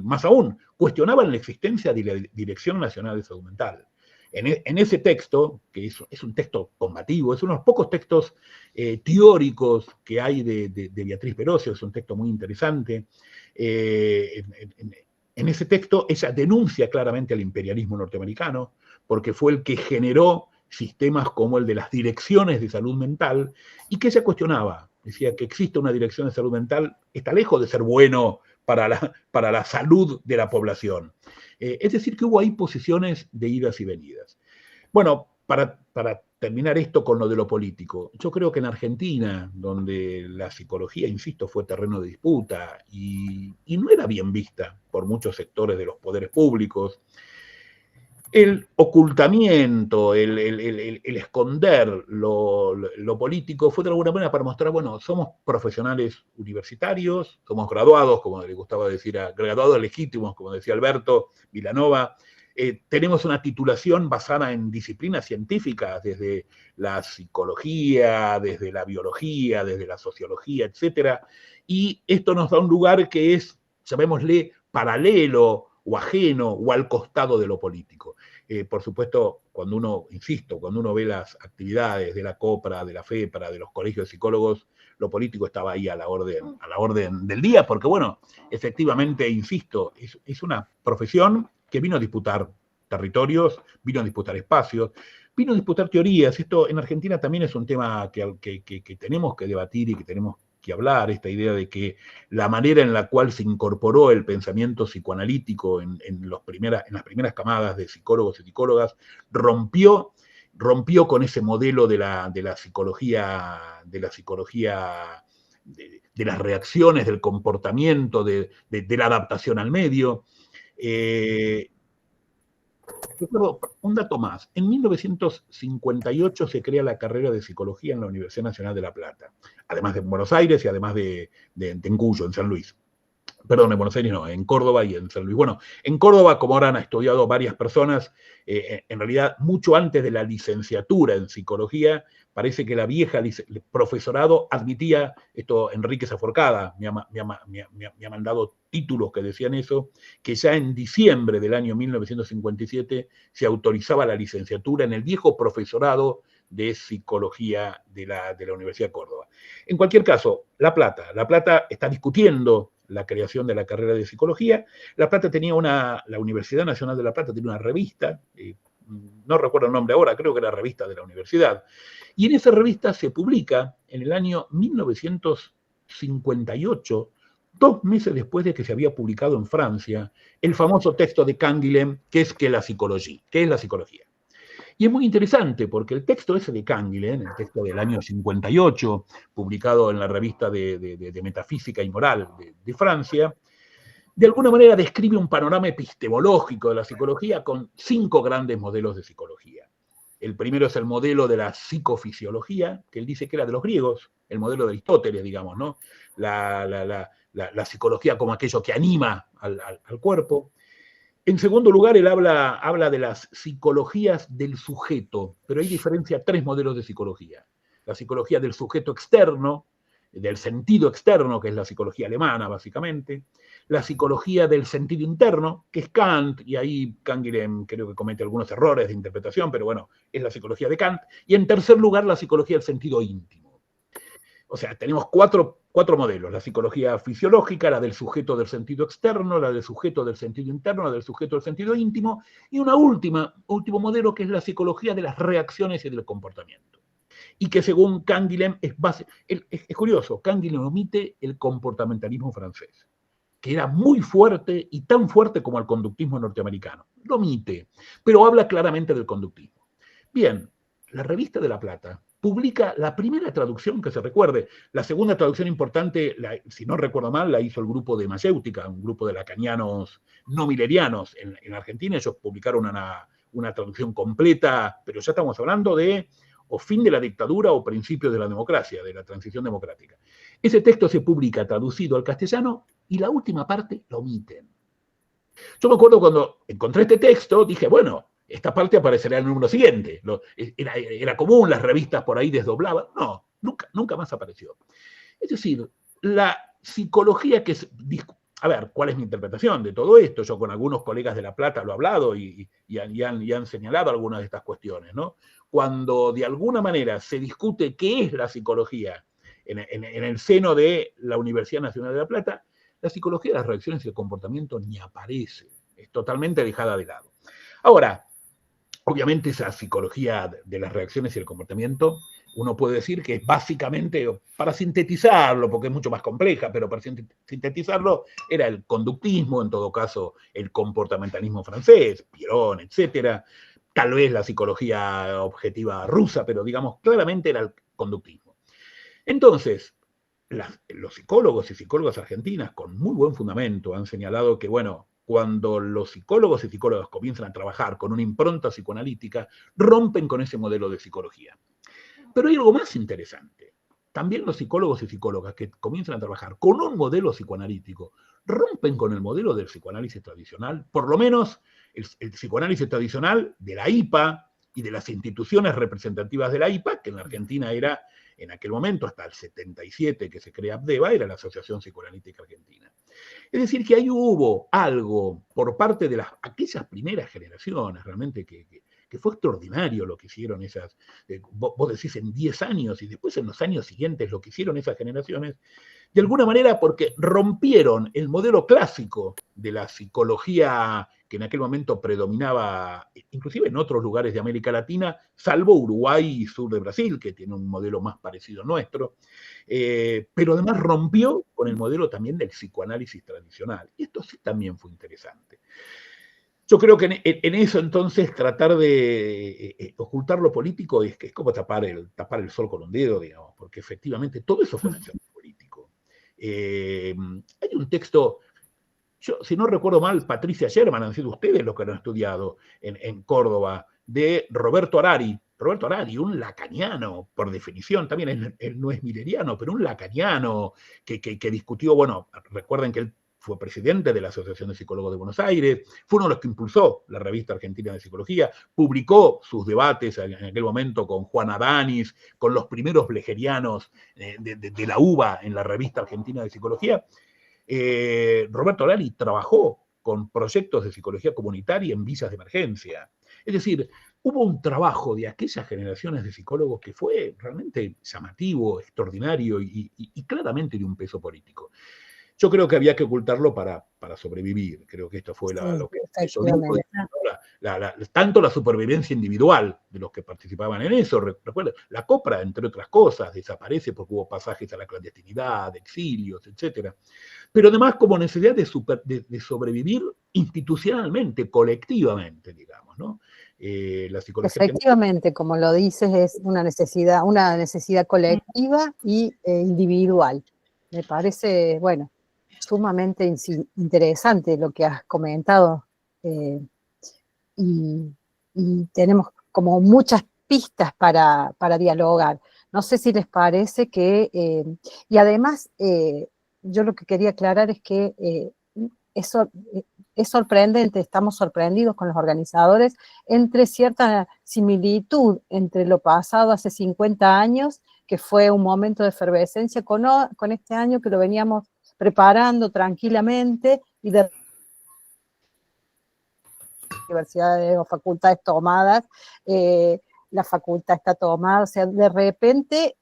más aún, cuestionaban la existencia de la Dirección Nacional de Salud Mental. En ese texto, que es un texto combativo, es uno de los pocos textos teóricos que hay de Beatriz Perocio, es un texto muy interesante. En ese texto ella denuncia claramente al imperialismo norteamericano, porque fue el que generó sistemas como el de las direcciones de salud mental, y que ella cuestionaba, decía que existe una dirección de salud mental, está lejos de ser bueno para la salud de la población. Es decir, que hubo ahí posiciones de idas y venidas. Bueno, para terminar esto con lo de lo político, yo creo que en Argentina, donde la psicología, insisto, fue terreno de disputa y no era bien vista por muchos sectores de los poderes públicos, el ocultamiento, el esconder lo político fue de alguna manera para mostrar, bueno, somos profesionales universitarios, somos graduados, como le gustaba decir, graduados legítimos, como decía Alberto Vilanova, tenemos una titulación basada en disciplinas científicas, desde la psicología, desde la biología, desde la sociología, etcétera, y esto nos da un lugar que es, llamémosle, paralelo o ajeno o al costado de lo político. Por supuesto, cuando uno ve las actividades de la COPRA, de la FEPRA, de los colegios de psicólogos, lo político estaba ahí a la orden del día, porque bueno, efectivamente, insisto, es una profesión que vino a disputar territorios, vino a disputar espacios, vino a disputar teorías. Esto en Argentina también es un tema que tenemos que debatir y que tenemos que hablar, esta idea de que la manera en la cual se incorporó el pensamiento psicoanalítico en las primeras camadas de psicólogos y psicólogas rompió con ese modelo de la psicología, de las reacciones, del comportamiento, de la adaptación al medio. Un dato más. En 1958 se crea la carrera de psicología en la Universidad Nacional de La Plata, además de en Buenos Aires y además de en Cuyo, en San Luis. Perdón, en Buenos Aires no, en Córdoba y en San Luis. Bueno, en Córdoba, como ahora han estudiado varias personas, en realidad mucho antes de la licenciatura en psicología, parece que la vieja profesorado admitía, esto Enrique Saforcada me ha mandado títulos que decían eso, que ya en diciembre del año 1957 se autorizaba la licenciatura en el viejo profesorado de Psicología de la Universidad de Córdoba. En cualquier caso, La Plata está discutiendo la creación de la carrera de Psicología. La Universidad Nacional de La Plata tiene una revista, no recuerdo el nombre ahora, creo que era Revista de la Universidad, y en esa revista se publica en el año 1958, 2 meses después de que se había publicado en Francia, el famoso texto de Canguilhem, que es la psicología. Y es muy interesante porque el texto ese de Canguilhem, el texto del año 58, publicado en la revista de Metafísica y Moral de Francia, de alguna manera describe un panorama epistemológico de la psicología con 5 grandes modelos de psicología. El primero es el modelo de la psicofisiología, que él dice que era de los griegos, el modelo de Aristóteles, digamos, ¿no? La psicología como aquello que anima al cuerpo. En segundo lugar, él habla de las psicologías del sujeto, pero ahí diferencia 3 modelos de psicología. La psicología del sujeto externo, del sentido externo, que es la psicología alemana, básicamente. La psicología del sentido interno, que es Kant, y ahí Canguilhem creo que comete algunos errores de interpretación, pero bueno, es la psicología de Kant. Y en tercer lugar, la psicología del sentido íntimo. O sea, tenemos cuatro modelos: la psicología fisiológica, la del sujeto del sentido externo, la del sujeto del sentido interno, la del sujeto del sentido íntimo, y un último modelo que es la psicología de las reacciones y del comportamiento. Y que según Canguilhem es curioso, Canguilhem omite el comportamentalismo francés, que era muy fuerte y tan fuerte como el conductismo norteamericano. Lo omite, pero habla claramente del conductismo. Bien, la Revista de La Plata publica la primera traducción que se recuerde. La segunda traducción importante, si no recuerdo mal, la hizo el grupo de Mayéutica, un grupo de lacanianos no millerianos en Argentina. Ellos publicaron una traducción completa, pero ya estamos hablando de o fin de la dictadura o principio de la democracia, de la transición democrática. Ese texto se publica traducido al castellano y la última parte la omiten. Yo me acuerdo cuando encontré este texto, dije, bueno, esta parte aparecerá en el número siguiente. Era común, las revistas por ahí desdoblaban. No, nunca más apareció. Es decir, la psicología que es... A ver, ¿cuál es mi interpretación de todo esto? Yo con algunos colegas de La Plata lo he hablado y han señalado algunas de estas cuestiones, ¿no? Cuando de alguna manera se discute qué es la psicología en el seno de la Universidad Nacional de La Plata, la psicología de las reacciones y el comportamiento ni aparece. Es totalmente dejada de lado. Ahora, obviamente esa psicología de las reacciones y el comportamiento, uno puede decir que es básicamente, para sintetizarlo, porque es mucho más compleja, pero para sintetizarlo, era el conductismo, en todo caso el comportamentalismo francés, Piron, etcétera, tal vez la psicología objetiva rusa, pero digamos, claramente era el conductismo. Entonces, los psicólogos y psicólogas argentinas, con muy buen fundamento, han señalado que, bueno, cuando los psicólogos y psicólogas comienzan a trabajar con una impronta psicoanalítica, rompen con ese modelo de psicología. Pero hay algo más interesante. También los psicólogos y psicólogas que comienzan a trabajar con un modelo psicoanalítico rompen con el modelo del psicoanálisis tradicional, por lo menos el psicoanálisis tradicional de la IPA y de las instituciones representativas de la IPA, que en la Argentina era, en aquel momento, hasta el 77 que se crea APDEVA, era la Asociación Psicoanalítica Argentina. Es decir, que ahí hubo algo por parte de aquellas primeras generaciones, realmente que fue extraordinario lo que hicieron esas, vos decís en 10 años y después en los años siguientes lo que hicieron esas generaciones, de alguna manera porque rompieron el modelo clásico de la psicología que en aquel momento predominaba, inclusive en otros lugares de América Latina, salvo Uruguay y sur de Brasil, que tiene un modelo más parecido al nuestro, pero además rompió con el modelo también del psicoanálisis tradicional. Y esto sí también fue interesante. Yo creo que en eso entonces tratar de ocultar lo político es como tapar el sol con un dedo, digamos, porque efectivamente todo eso fue un acción político. Hay un texto, si no recuerdo mal, Patricia Sherman, han sido ustedes los que lo han estudiado en Córdoba, de Roberto Harari. Roberto Harari, un lacaniano, por definición, también él no es milleriano, pero un lacaniano que discutió, bueno, recuerden que él fue presidente de la Asociación de Psicólogos de Buenos Aires, fue uno de los que impulsó la Revista Argentina de Psicología, publicó sus debates en aquel momento con Juan Adanis, con los primeros blejerianos de la UBA en la Revista Argentina de Psicología. Roberto Harari trabajó con proyectos de psicología comunitaria en villas de emergencia. Es decir, hubo un trabajo de aquellas generaciones de psicólogos que fue realmente llamativo, extraordinario y claramente de un peso político. Yo creo que había que ocultarlo para sobrevivir. Creo que esto fue Sí, lo que eso dijo, efectivamente. tanto la supervivencia individual de los que participaban en eso. Recuerda, la Copra, entre otras cosas, desaparece porque hubo pasajes a la clandestinidad, exilios, etcétera. Pero además como necesidad de sobrevivir institucionalmente, colectivamente, digamos, ¿no? La psicología Efectivamente, como lo dices, es una necesidad colectiva y individual. Me parece, bueno, sumamente interesante lo que has comentado, y, y tenemos como muchas pistas para dialogar. No sé si les parece que, y además, yo lo que quería aclarar es que eso es sorprendente, estamos sorprendidos con los organizadores entre cierta similitud entre lo pasado hace 50 años, que fue un momento de efervescencia, con este año que lo veníamos preparando tranquilamente y de universidades o facultades tomadas, la facultad está tomada, o sea, de repente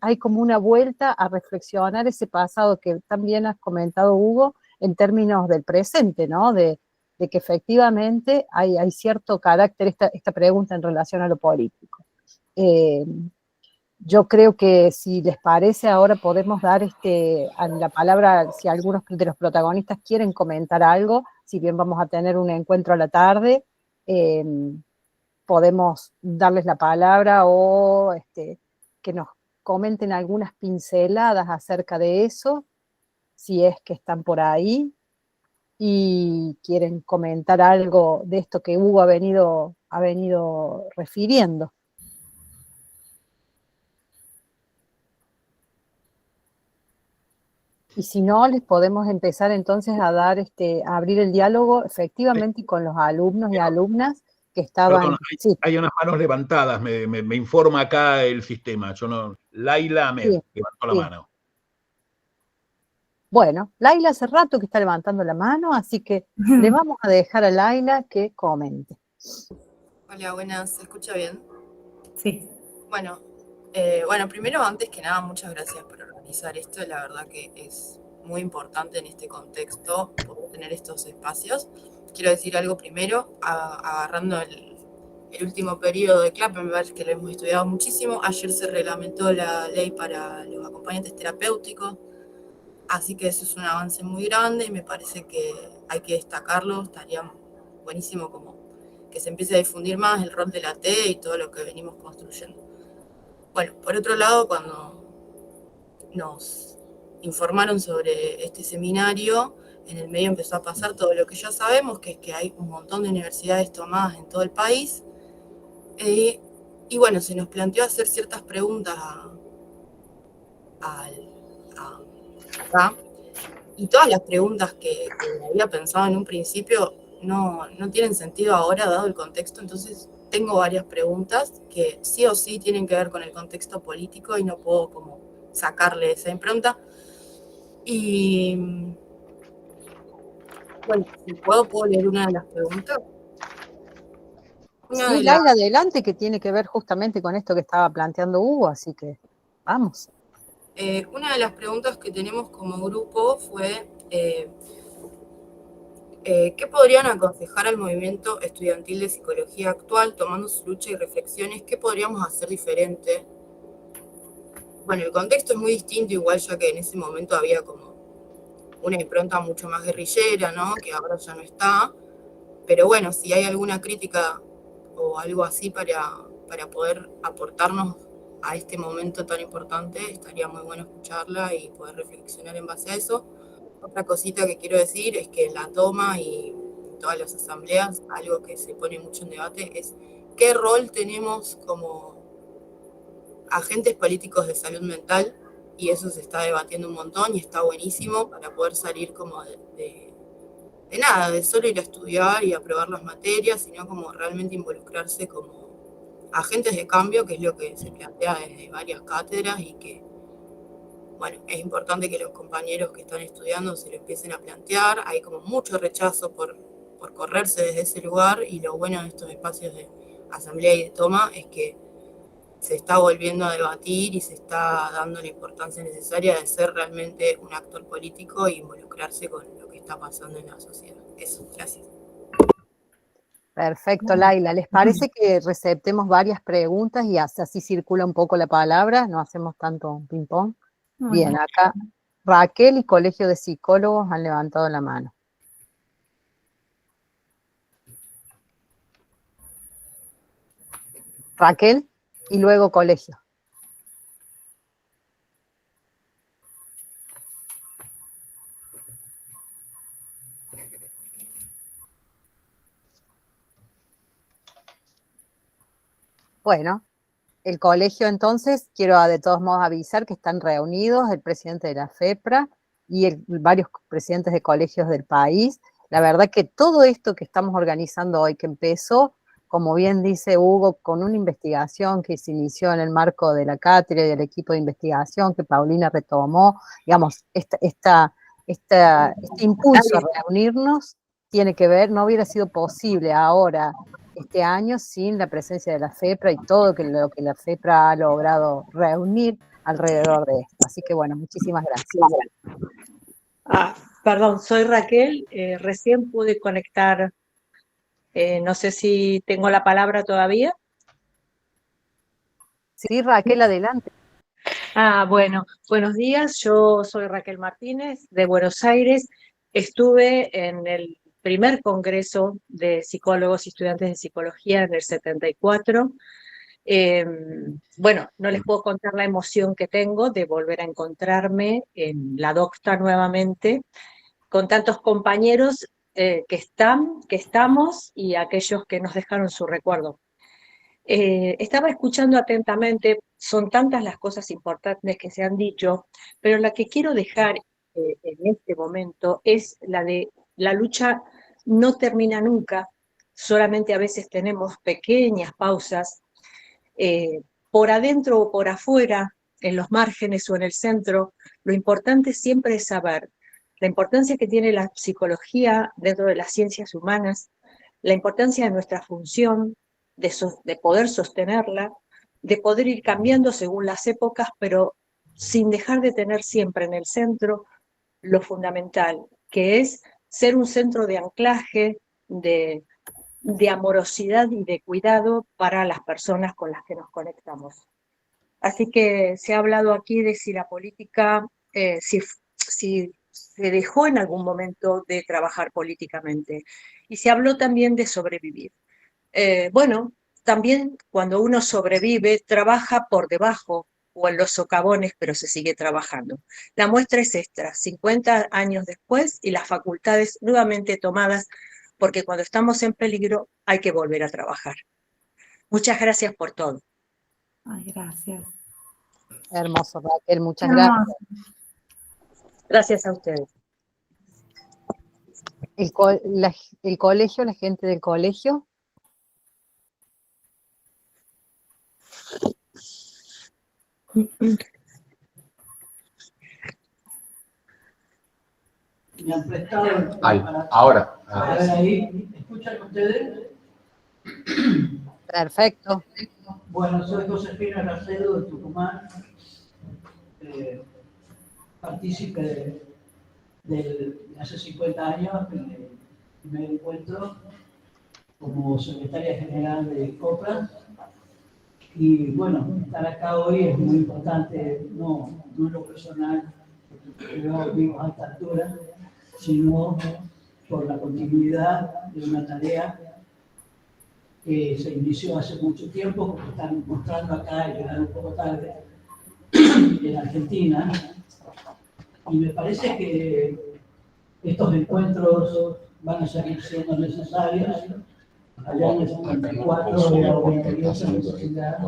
hay como una vuelta a reflexionar ese pasado que también has comentado, Hugo, en términos del presente, ¿no? De que efectivamente hay cierto carácter, esta pregunta en relación a lo político. Yo creo que si les parece ahora podemos dar a la palabra si algunos de los protagonistas quieren comentar algo, si bien vamos a tener un encuentro a la tarde, eh, podemos darles la palabra o que nos comenten algunas pinceladas acerca de eso, si es que están por ahí y quieren comentar algo de esto que Hugo ha venido refiriendo. Y si no, les podemos empezar entonces a dar, a abrir el diálogo efectivamente con los alumnos y alumnas que estaban. Perdón, Sí, hay unas manos levantadas, me informa acá el sistema. Yo no, Laila Ahmed sí, levantó la sí. mano. Bueno, Laila hace rato que está levantando la mano, así que le vamos a dejar a Laila que comente. Hola, buenas, ¿se escucha bien? Sí. Bueno, primero, antes que nada, muchas gracias por organizar esto. La verdad que es muy importante en este contexto poder tener estos espacios. Quiero decir algo primero, agarrando el último periodo de Klappenberg, que lo hemos estudiado muchísimo. Ayer se reglamentó la ley para los acompañantes terapéuticos, así que eso es un avance muy grande y me parece que hay que destacarlo. Estaría buenísimo como que se empiece a difundir más el rol de la T y todo lo que venimos construyendo. Bueno, por otro lado, cuando nos informaron sobre este seminario, en el medio empezó a pasar todo lo que ya sabemos, que es que hay un montón de universidades tomadas en todo el país. Y bueno, se nos planteó hacer ciertas preguntas acá, y todas las preguntas que había pensado en un principio no tienen sentido ahora dado el contexto. Entonces tengo varias preguntas que sí o sí tienen que ver con el contexto político y no puedo como sacarle esa impronta. Y bueno, si puedo leer una de las preguntas. Sí, Laila, adelante, que tiene que ver justamente con esto que estaba planteando Hugo, así que vamos. Una de las preguntas que tenemos como grupo fue ¿qué podrían aconsejar al movimiento estudiantil de psicología actual, tomando su lucha y reflexiones? ¿Qué podríamos hacer diferente? Bueno, el contexto es muy distinto, igual, ya que en ese momento había como una impronta mucho más guerrillera, ¿no? Que ahora ya no está. Pero bueno, si hay alguna crítica o algo así para poder aportarnos a este momento tan importante, estaría muy bueno escucharla y poder reflexionar en base a eso. Otra cosita que quiero decir es que en la toma y en todas las asambleas, algo que se pone mucho en debate es qué rol tenemos como agentes políticos de salud mental, y eso se está debatiendo un montón y está buenísimo para poder salir como de nada, de solo ir a estudiar y aprobar las materias, sino como realmente involucrarse como agentes de cambio, que es lo que se plantea desde varias cátedras y que, bueno, es importante que los compañeros que están estudiando se lo empiecen a plantear. Hay como mucho rechazo por correrse desde ese lugar, y lo bueno de estos espacios de asamblea y de toma es que se está volviendo a debatir y se está dando la importancia necesaria de ser realmente un actor político e involucrarse con lo que está pasando en la sociedad. Eso, gracias. Perfecto, Laila. ¿Les parece que receptemos varias preguntas y así circula un poco la palabra? No hacemos tanto ping-pong. Bien, acá Raquel y Colegio de Psicólogos han levantado la mano. Raquel y luego Colegio. Bueno, el colegio entonces, quiero de todos modos avisar que están reunidos el presidente de la FEPRA y varios presidentes de colegios del país. La verdad que todo esto que estamos organizando hoy, que empezó, como bien dice Hugo, con una investigación que se inició en el marco de la cátedra y del equipo de investigación que Paulina retomó, digamos, este impulso a reunirnos tiene que ver, no hubiera sido posible ahora, este año, sin la presencia de la FEPRA y todo lo que la FEPRA ha logrado reunir alrededor de esto. Así que bueno, muchísimas gracias. Perdón, soy Raquel, recién pude conectar, no sé si tengo la palabra todavía. Sí, Raquel, adelante. Bueno, buenos días, yo soy Raquel Martínez de Buenos Aires, estuve en el primer congreso de psicólogos y estudiantes de psicología en el 74. Bueno, no les puedo contar la emoción que tengo de volver a encontrarme en la docta nuevamente, con tantos compañeros que estamos y aquellos que nos dejaron su recuerdo. Estaba escuchando atentamente, son tantas las cosas importantes que se han dicho, pero la que quiero dejar en este momento es la de la lucha no termina nunca, solamente a veces tenemos pequeñas pausas, por adentro o por afuera, en los márgenes o en el centro. Lo importante siempre es saber la importancia que tiene la psicología dentro de las ciencias humanas, la importancia de nuestra función, de poder sostenerla, de poder ir cambiando según las épocas, pero sin dejar de tener siempre en el centro lo fundamental, que es ser un centro de anclaje, de amorosidad y de cuidado para las personas con las que nos conectamos. Así que se ha hablado aquí de si la política, si se dejó en algún momento de trabajar políticamente, y se habló también de sobrevivir. Bueno, también cuando uno sobrevive, trabaja por debajo o en los socavones, pero se sigue trabajando. La muestra es esta, 50 años después y las facultades nuevamente tomadas, porque cuando estamos en peligro hay que volver a trabajar. Muchas gracias por todo. Ay, gracias. Hermoso, Raquel, muchas gracias. Gracias a ustedes. El colegio, la gente del colegio. Me han prestado. Ahora. A ver ahí, ¿escuchan ustedes? Perfecto. Bueno, soy Josefina Racedo de Tucumán, partícipe de hace 50 años del primer encuentro como secretaria general de COPRA. Y bueno, estar acá hoy es muy importante, no en lo personal, porque yo vivo a esta altura, sino por la continuidad de una tarea que se inició hace mucho tiempo, como están mostrando acá, y llegaron un poco tarde, en Argentina. Y me parece que estos encuentros van a seguir siendo necesarios. Allá en el 54 era una imperiosa necesidad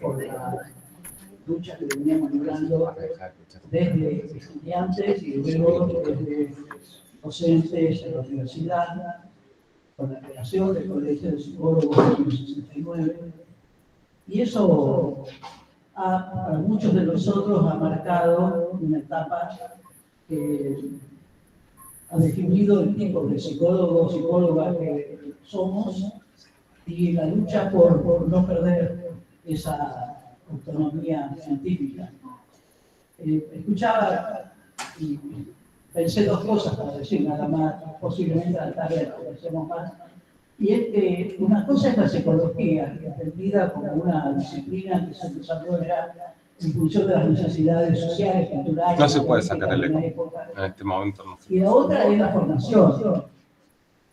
por la lucha que veníamos librando desde estudiantes y luego desde docentes en la universidad, con la creación del Colegio de Psicólogos en el 69. Y eso para muchos de nosotros ha marcado una etapa que ha definido el tipo de psicólogos, psicólogas que somos, y la lucha por no perder esa autonomía científica. Escuchaba y pensé dos cosas para decir nada más, posiblemente a la tarde pensemos más. Y es que una cosa es la psicología, entendida como una disciplina que se desarrolla en función de las necesidades sociales, culturales. No se puede sacar el eco en este momento. No. Y la otra es la formación,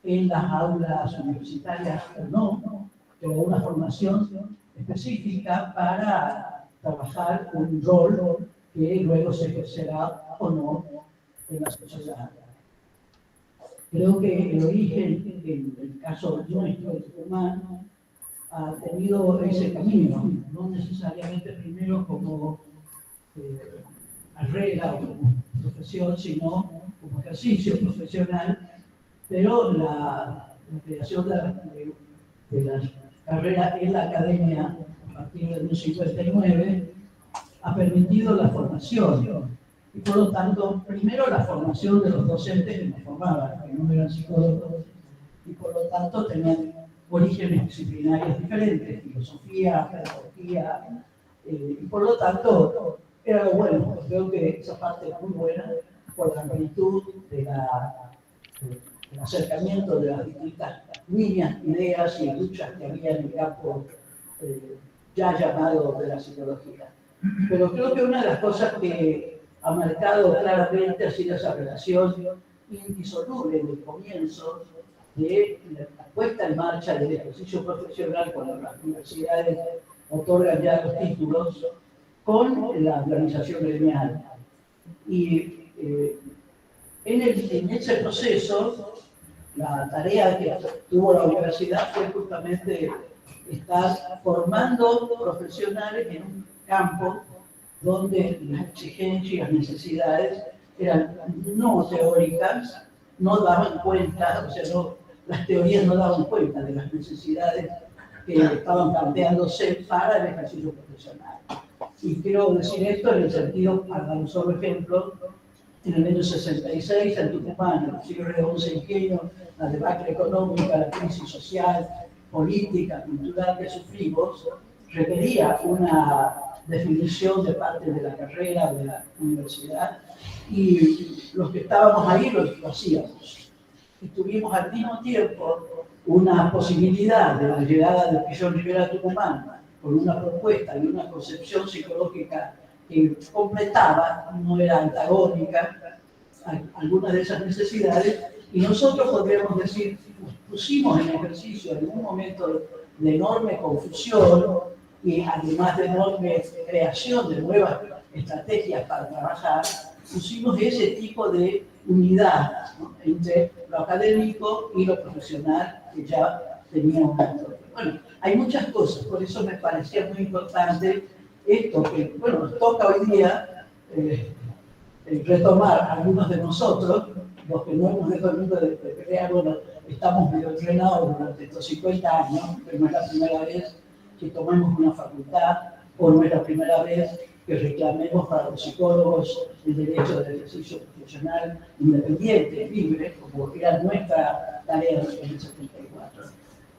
en las aulas universitarias o no, pero una formación específica para trabajar un rol que luego se ejercerá o no en la sociedad. Creo que el origen, en el caso nuestro de Tucumán, ha tenido ese camino, no necesariamente primero como carrera o como profesión, sino como ejercicio profesional, pero la creación de la carrera en la academia a partir del año 59 ha permitido la formación. Y por lo tanto, primero la formación de los docentes que nos formaban, que no eran psicólogos, y por lo tanto tenían orígenes disciplinarios diferentes, filosofía, pedagogía, y por lo tanto era algo bueno. Creo que esa parte es muy buena por la amplitud del acercamiento de las distintas líneas, ideas y luchas que había en el campo ya llamado de la psicología. Pero creo que una de las cosas que ha marcado claramente ha sido esa relación indisoluble en el comienzo de la puesta en marcha del ejercicio profesional cuando las universidades otorgan ya los títulos con la organización gremial. Y en ese proceso, la tarea que tuvo la universidad fue justamente estar formando profesionales en un campo donde las exigencias y las necesidades eran no teóricas, no daban cuenta, o sea, las teorías no daban cuenta de las necesidades que estaban planteándose para el ejercicio profesional. Y quiero decir esto en el sentido, para dar un solo ejemplo, en el año 66, en Tucumán, en el siglo XI, la debacle económica, la crisis social, política, cultural que sufrimos, requería una definición de parte de la carrera, de la universidad, y los que estábamos ahí lo hacíamos. Y tuvimos al mismo tiempo una posibilidad de la llegada de Prisión Rivera a Tucumán, con una propuesta y una concepción psicológica que completaba, no era antagónica, algunas de esas necesidades, y nosotros podríamos decir, pusimos en ejercicio en un momento de enorme confusión y además de enorme creación de nuevas estrategias para trabajar, pusimos ese tipo de unidad, ¿no?, entre lo académico y lo profesional que ya teníamos. Bueno, hay muchas cosas, por eso me parecía muy importante esto que, bueno, nos toca hoy día retomar algunos de nosotros, los que no hemos dejado nunca de pelear, bueno, estamos medio entrenados durante estos 50 años, pero no es la primera vez que tomemos una facultad, o no es la primera vez que reclamemos para los psicólogos el derecho del ejercicio profesional independiente, libre, como era nuestra tarea en el 74.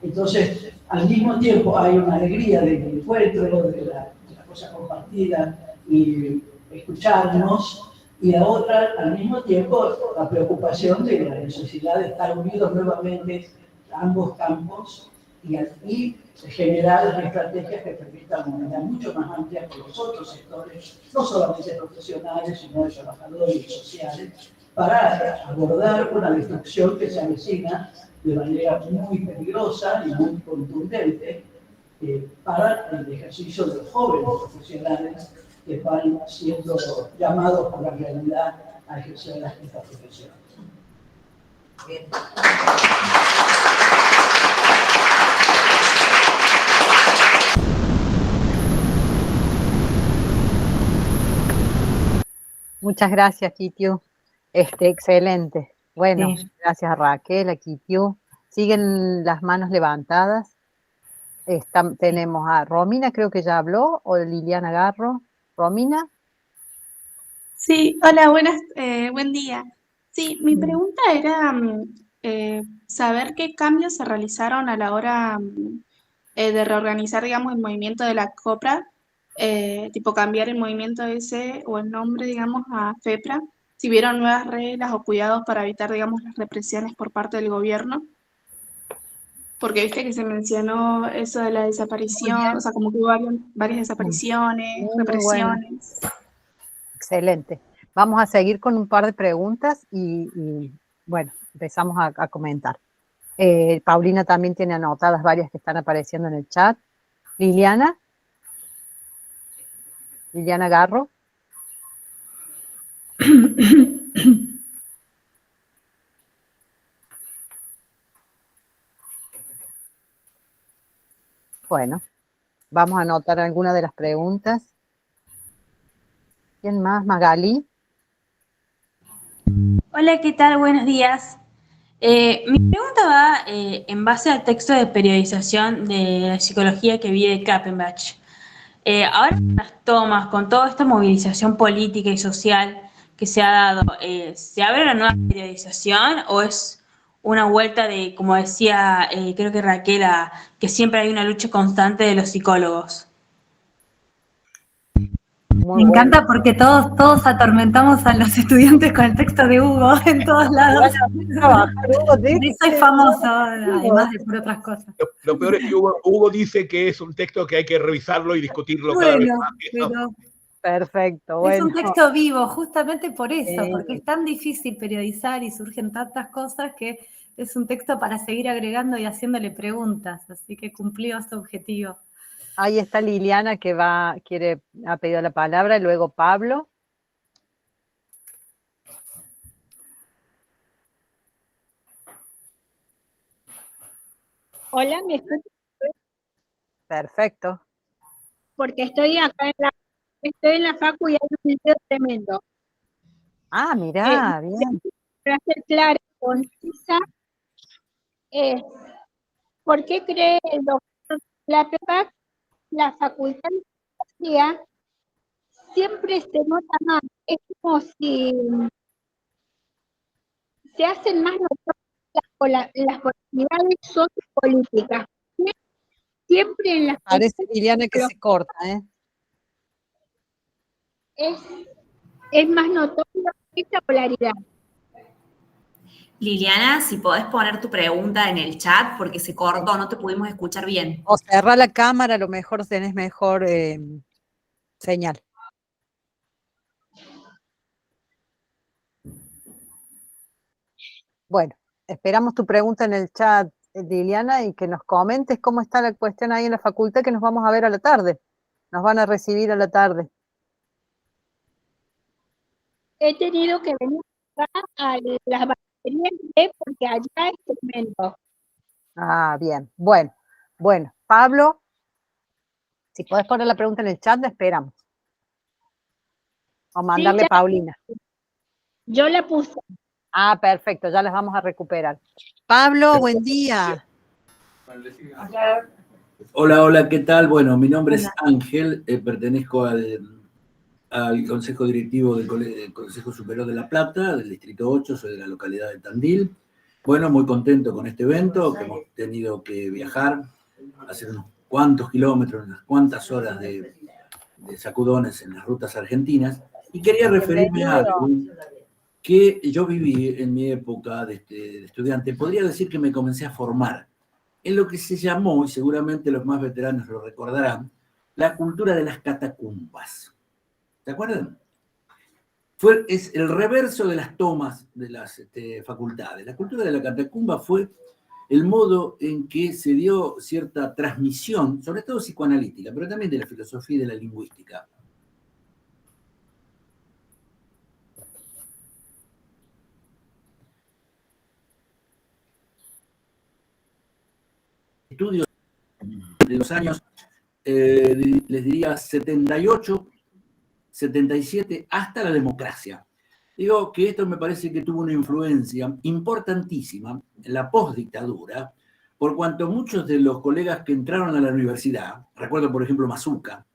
Entonces, al mismo tiempo hay una alegría del encuentro, de la cosa compartida y escucharnos, y la otra, al mismo tiempo, la preocupación de la necesidad de estar unidos nuevamente a ambos campos y generar estrategias que permitan una manera mucho más amplia con los otros sectores, no solamente profesionales, sino de trabajadores y sociales, para abordar una destrucción que se avecina de manera muy peligrosa y muy contundente para el ejercicio de los jóvenes profesionales que van siendo llamados por la realidad a ejercer esta profesión. Bien. Muchas gracias, Kitiu. Excelente. Bueno, Sí. gracias a Raquel, a Kitiu. Siguen las manos levantadas. Tenemos a Romina, creo que ya habló, o Liliana Garro. Romina. Sí, hola, buen día. Sí, mi pregunta era saber qué cambios se realizaron a la hora de reorganizar, digamos, el movimiento de la COPRA, tipo cambiar el movimiento ese o el nombre, digamos, a FEPRA, si vieron nuevas reglas o cuidados para evitar, digamos, las represiones por parte del gobierno. Porque viste que se mencionó eso de la desaparición, o sea, como que hubo varias desapariciones, Muy bueno. represiones. Excelente. Vamos a seguir con un par de preguntas y bueno, empezamos a comentar. Paulina también tiene anotadas varias que están apareciendo en el chat. Liliana Garro. Bueno, vamos a anotar algunas de las preguntas. ¿Quién más? Magali. Hola, ¿qué tal? Buenos días. Mi pregunta va en base al texto de periodización de la psicología que vi de Kappenbach. Ahora con las tomas, con toda esta movilización política y social que se ha dado, ¿se abre una nueva periodización o es una vuelta de, como decía, creo que Raquel, que siempre hay una lucha constante de los psicólogos? Me encanta porque todos atormentamos a los estudiantes con el texto de Hugo en todos lados. Soy famoso, además de por otras cosas. Lo peor es que Hugo dice que es un texto que hay que revisarlo y discutirlo cada vez más. Pero perfecto, bueno. Es un texto vivo, justamente por eso, porque es tan difícil periodizar y surgen tantas cosas que es un texto para seguir agregando y haciéndole preguntas, así que cumplió su objetivo. Ahí está Liliana que ha pedido la palabra, y luego Pablo. Hola, ¿me escuchas? Perfecto. Porque estoy acá en la facu y hay un video tremendo. Ah, mirá, bien. Para ser clara y concisa, ¿por qué cree el doctor Klapperbach la facultad de psicología siempre se nota más? Es como si se hacen más notorias las polaridades sociopolíticas. Siempre en las parece, Liliana, que se corta, es más notoria esta polaridad. Liliana, si podés poner tu pregunta en el chat porque se cortó, no te pudimos escuchar bien. O cerrar la cámara, a lo mejor tenés mejor señal. Bueno, esperamos tu pregunta en el chat, Liliana, y que nos comentes cómo está la cuestión ahí en la facultad, que nos vamos a ver a la tarde. Nos van a recibir a la tarde. He tenido que venir acá a las baterías porque allá es tremendo. Ah, bien. Bueno, Pablo, si podés poner la pregunta en el chat, la esperamos. O mandarle a Paulina. Yo la puse. Ah, perfecto, ya las vamos a recuperar. Pablo, buen día. Hola, ¿qué tal? Bueno, mi nombre es Ángel, pertenezco al Consejo Directivo del Consejo Superior de La Plata, del Distrito 8, soy de la localidad de Tandil. Bueno, muy contento con este evento, que hemos tenido que viajar, hacer unos cuantos kilómetros, unas cuantas horas de sacudones en las rutas argentinas, y quería referirme a algo que yo viví en mi época de estudiante. Podría decir que me comencé a formar en lo que se llamó, y seguramente los más veteranos lo recordarán, la cultura de las catacumbas. ¿Se acuerdan? Es el reverso de las tomas de las facultades. La cultura de la catacumba fue el modo en que se dio cierta transmisión, sobre todo psicoanalítica, pero también de la filosofía y de la lingüística. Estudios de los años, les diría 78, 77, hasta la democracia. Digo que esto me parece que tuvo una influencia importantísima en la postdictadura, por cuanto muchos de los colegas que entraron a la universidad, recuerdo por ejemplo Mazuca,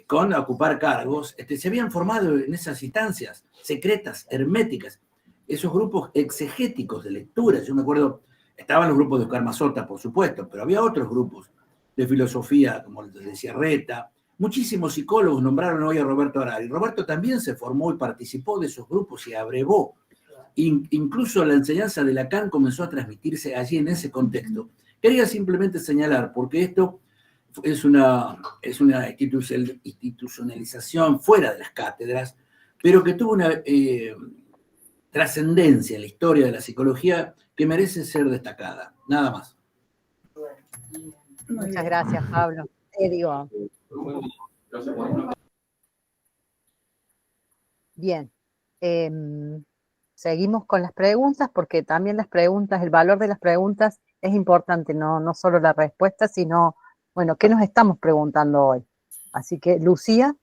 con ocupar cargos, se habían formado en esas instancias secretas, herméticas, esos grupos exegéticos de lectura. Yo me acuerdo Estaban los grupos de Oscar Mazota, por supuesto, pero había otros grupos de filosofía, como les decía Reta. Muchísimos psicólogos nombraron hoy a Roberto Harari. Roberto también se formó y participó de esos grupos y abrevó. Incluso la enseñanza de Lacan comenzó a transmitirse allí en ese contexto. Quería simplemente señalar, porque esto es una institucionalización fuera de las cátedras, pero que tuvo una trascendencia en la historia de la psicología que merece ser destacada. Nada más. Muchas gracias, Pablo. Bien. Seguimos con las preguntas, porque también las preguntas, el valor de las preguntas es importante, no solo la respuesta, sino, bueno, ¿qué nos estamos preguntando hoy? Así que, Lucía.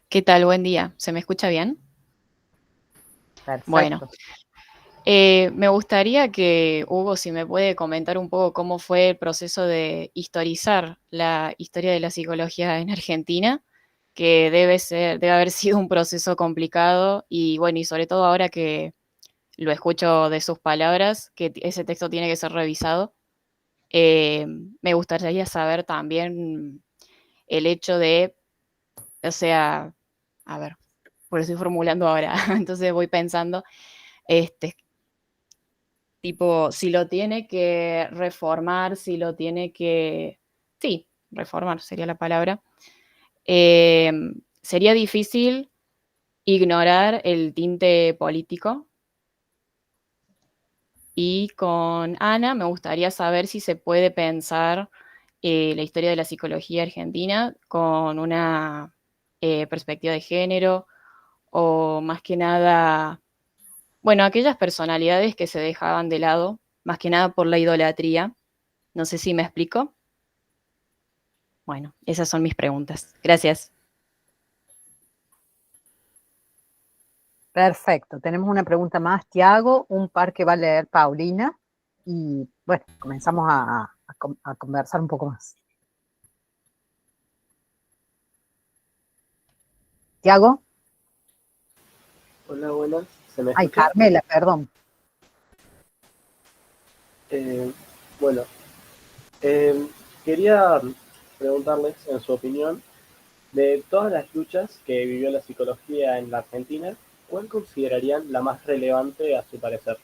¿Qué tal? Buen día. ¿Se me escucha bien? Perfecto. Bueno, me gustaría que, Hugo, si me puede comentar un poco cómo fue el proceso de historizar la historia de la psicología en Argentina, que debe haber sido un proceso complicado y bueno, y sobre todo ahora que lo escucho de sus palabras, que ese texto tiene que ser revisado. Me gustaría saber también el hecho de, o sea, a ver, por lo estoy formulando ahora, entonces voy pensando, tipo, si lo tiene que reformar, si lo tiene que, sí, reformar sería la palabra, sería difícil ignorar el tinte político. Y con Ana me gustaría saber si se puede pensar la historia de la psicología argentina con una perspectiva de género o más que nada, bueno, aquellas personalidades que se dejaban de lado, más que nada por la idolatría. No sé si me explico. Bueno, esas son mis preguntas. Gracias. Perfecto. Tenemos una pregunta más, Tiago, un par que va a leer Paulina, y bueno, comenzamos a conversar un poco más. Tiago. Hola, buenas. ¿Se me Ay, escucha? Carmela, perdón. Bueno, quería preguntarles, en su opinión, de todas las luchas que vivió la psicología en la Argentina, ¿cuál considerarían la más relevante a su parecer?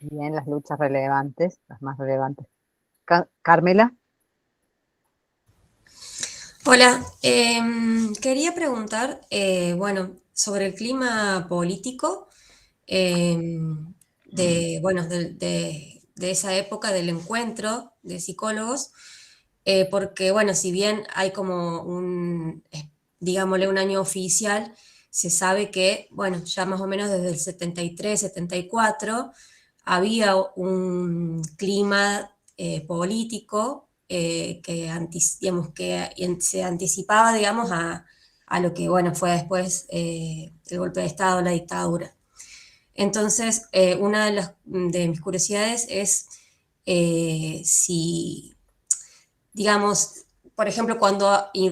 Bien, las luchas relevantes, las más relevantes. Carmela. Hola, quería preguntar, bueno, sobre el clima político de esa época del encuentro de psicólogos, porque, bueno, si bien hay como digámosle, un año oficial, se sabe que, bueno, ya más o menos desde el 73, 74, había un clima político digamos, se anticipaba, digamos, a lo que, bueno, fue después el golpe de Estado, la dictadura. Entonces, una de mis curiosidades es si, digamos, por ejemplo,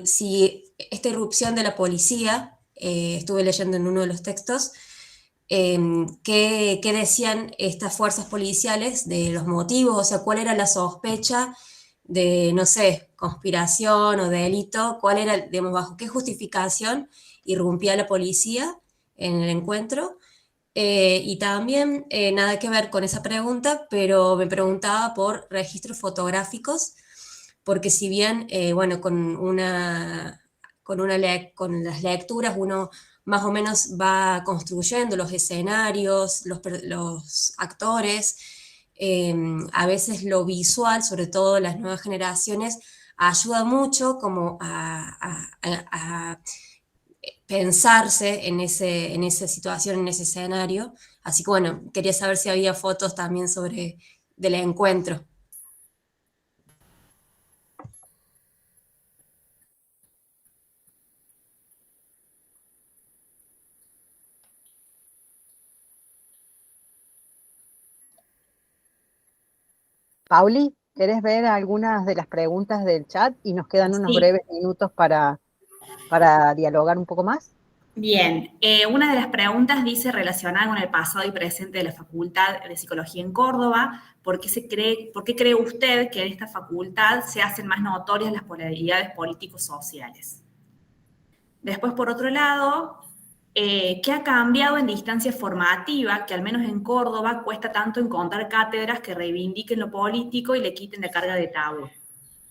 si esta irrupción de la policía, estuve leyendo en uno de los textos, ¿qué decían estas fuerzas policiales de los motivos? O sea, ¿cuál era la sospecha de, no sé, conspiración o delito? ¿Cuál era, digamos, bajo qué justificación irrumpía la policía en el encuentro? Y también, nada que ver con esa pregunta, pero me preguntaba por registros fotográficos, porque si bien, bueno, con las lecturas uno más o menos va construyendo los escenarios, los actores, a veces lo visual, sobre todo las nuevas generaciones, ayuda mucho como a pensarse en esa situación, en ese escenario. Así que bueno, quería saber si había fotos también del encuentro. Pauli, ¿querés ver algunas de las preguntas del chat? Y nos quedan unos breves minutos para para dialogar un poco más? Bien, una de las preguntas dice relacionada con el pasado y presente de la Facultad de Psicología en Córdoba. ¿Por qué cree usted que en esta facultad se hacen más notorias las polaridades políticos-sociales? Después, por otro lado, ¿qué ha cambiado en distancia formativa que al menos en Córdoba cuesta tanto encontrar cátedras que reivindiquen lo político y le quiten la carga de tabú?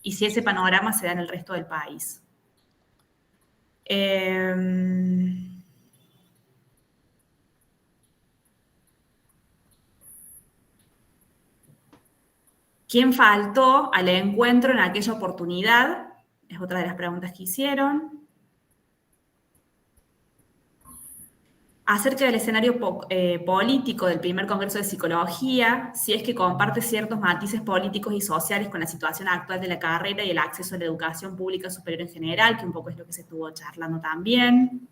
Y si ese panorama se da en el resto del país. ¿Quién faltó al encuentro en aquella oportunidad? Es otra de las preguntas que hicieron. Acerca del escenario político del primer Congreso de Psicología, si es que comparte ciertos matices políticos y sociales con la situación actual de la carrera y el acceso a la educación pública superior en general, que un poco es lo que se estuvo charlando también.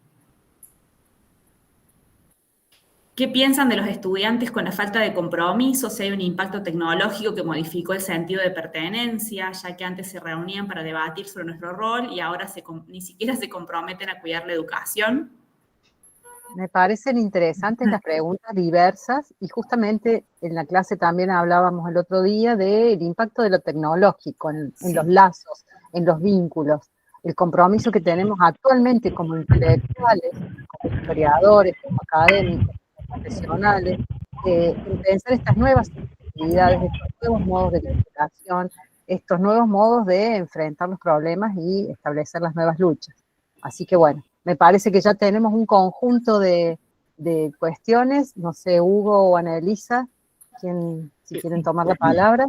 ¿Qué piensan de los estudiantes con la falta de compromiso? Si hay un impacto tecnológico que modificó el sentido de pertenencia, ya que antes se reunían para debatir sobre nuestro rol y ahora ni siquiera se comprometen a cuidar la educación. Me parecen interesantes las preguntas diversas y justamente en la clase también hablábamos el otro día del impacto de lo tecnológico en los lazos, en los vínculos, el compromiso que tenemos actualmente como intelectuales, como historiadores, como académicos, como profesionales, en pensar estas nuevas actividades, estos nuevos modos de comunicación, estos nuevos modos de enfrentar los problemas y establecer las nuevas luchas. Así que bueno, me parece que ya tenemos un conjunto de cuestiones. No sé, Hugo o Annelisa, si quieren tomar la palabra.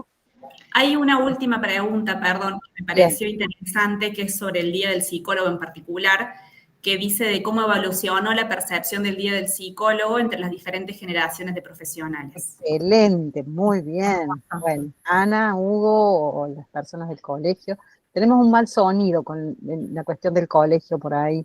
Hay una última pregunta, perdón, que me pareció interesante, que es sobre el Día del Psicólogo en particular, que dice de cómo evolucionó la percepción del Día del Psicólogo entre las diferentes generaciones de profesionales. Excelente, muy bien. Bueno, Ana, Hugo o las personas del colegio. Tenemos un mal sonido con la cuestión del colegio por ahí.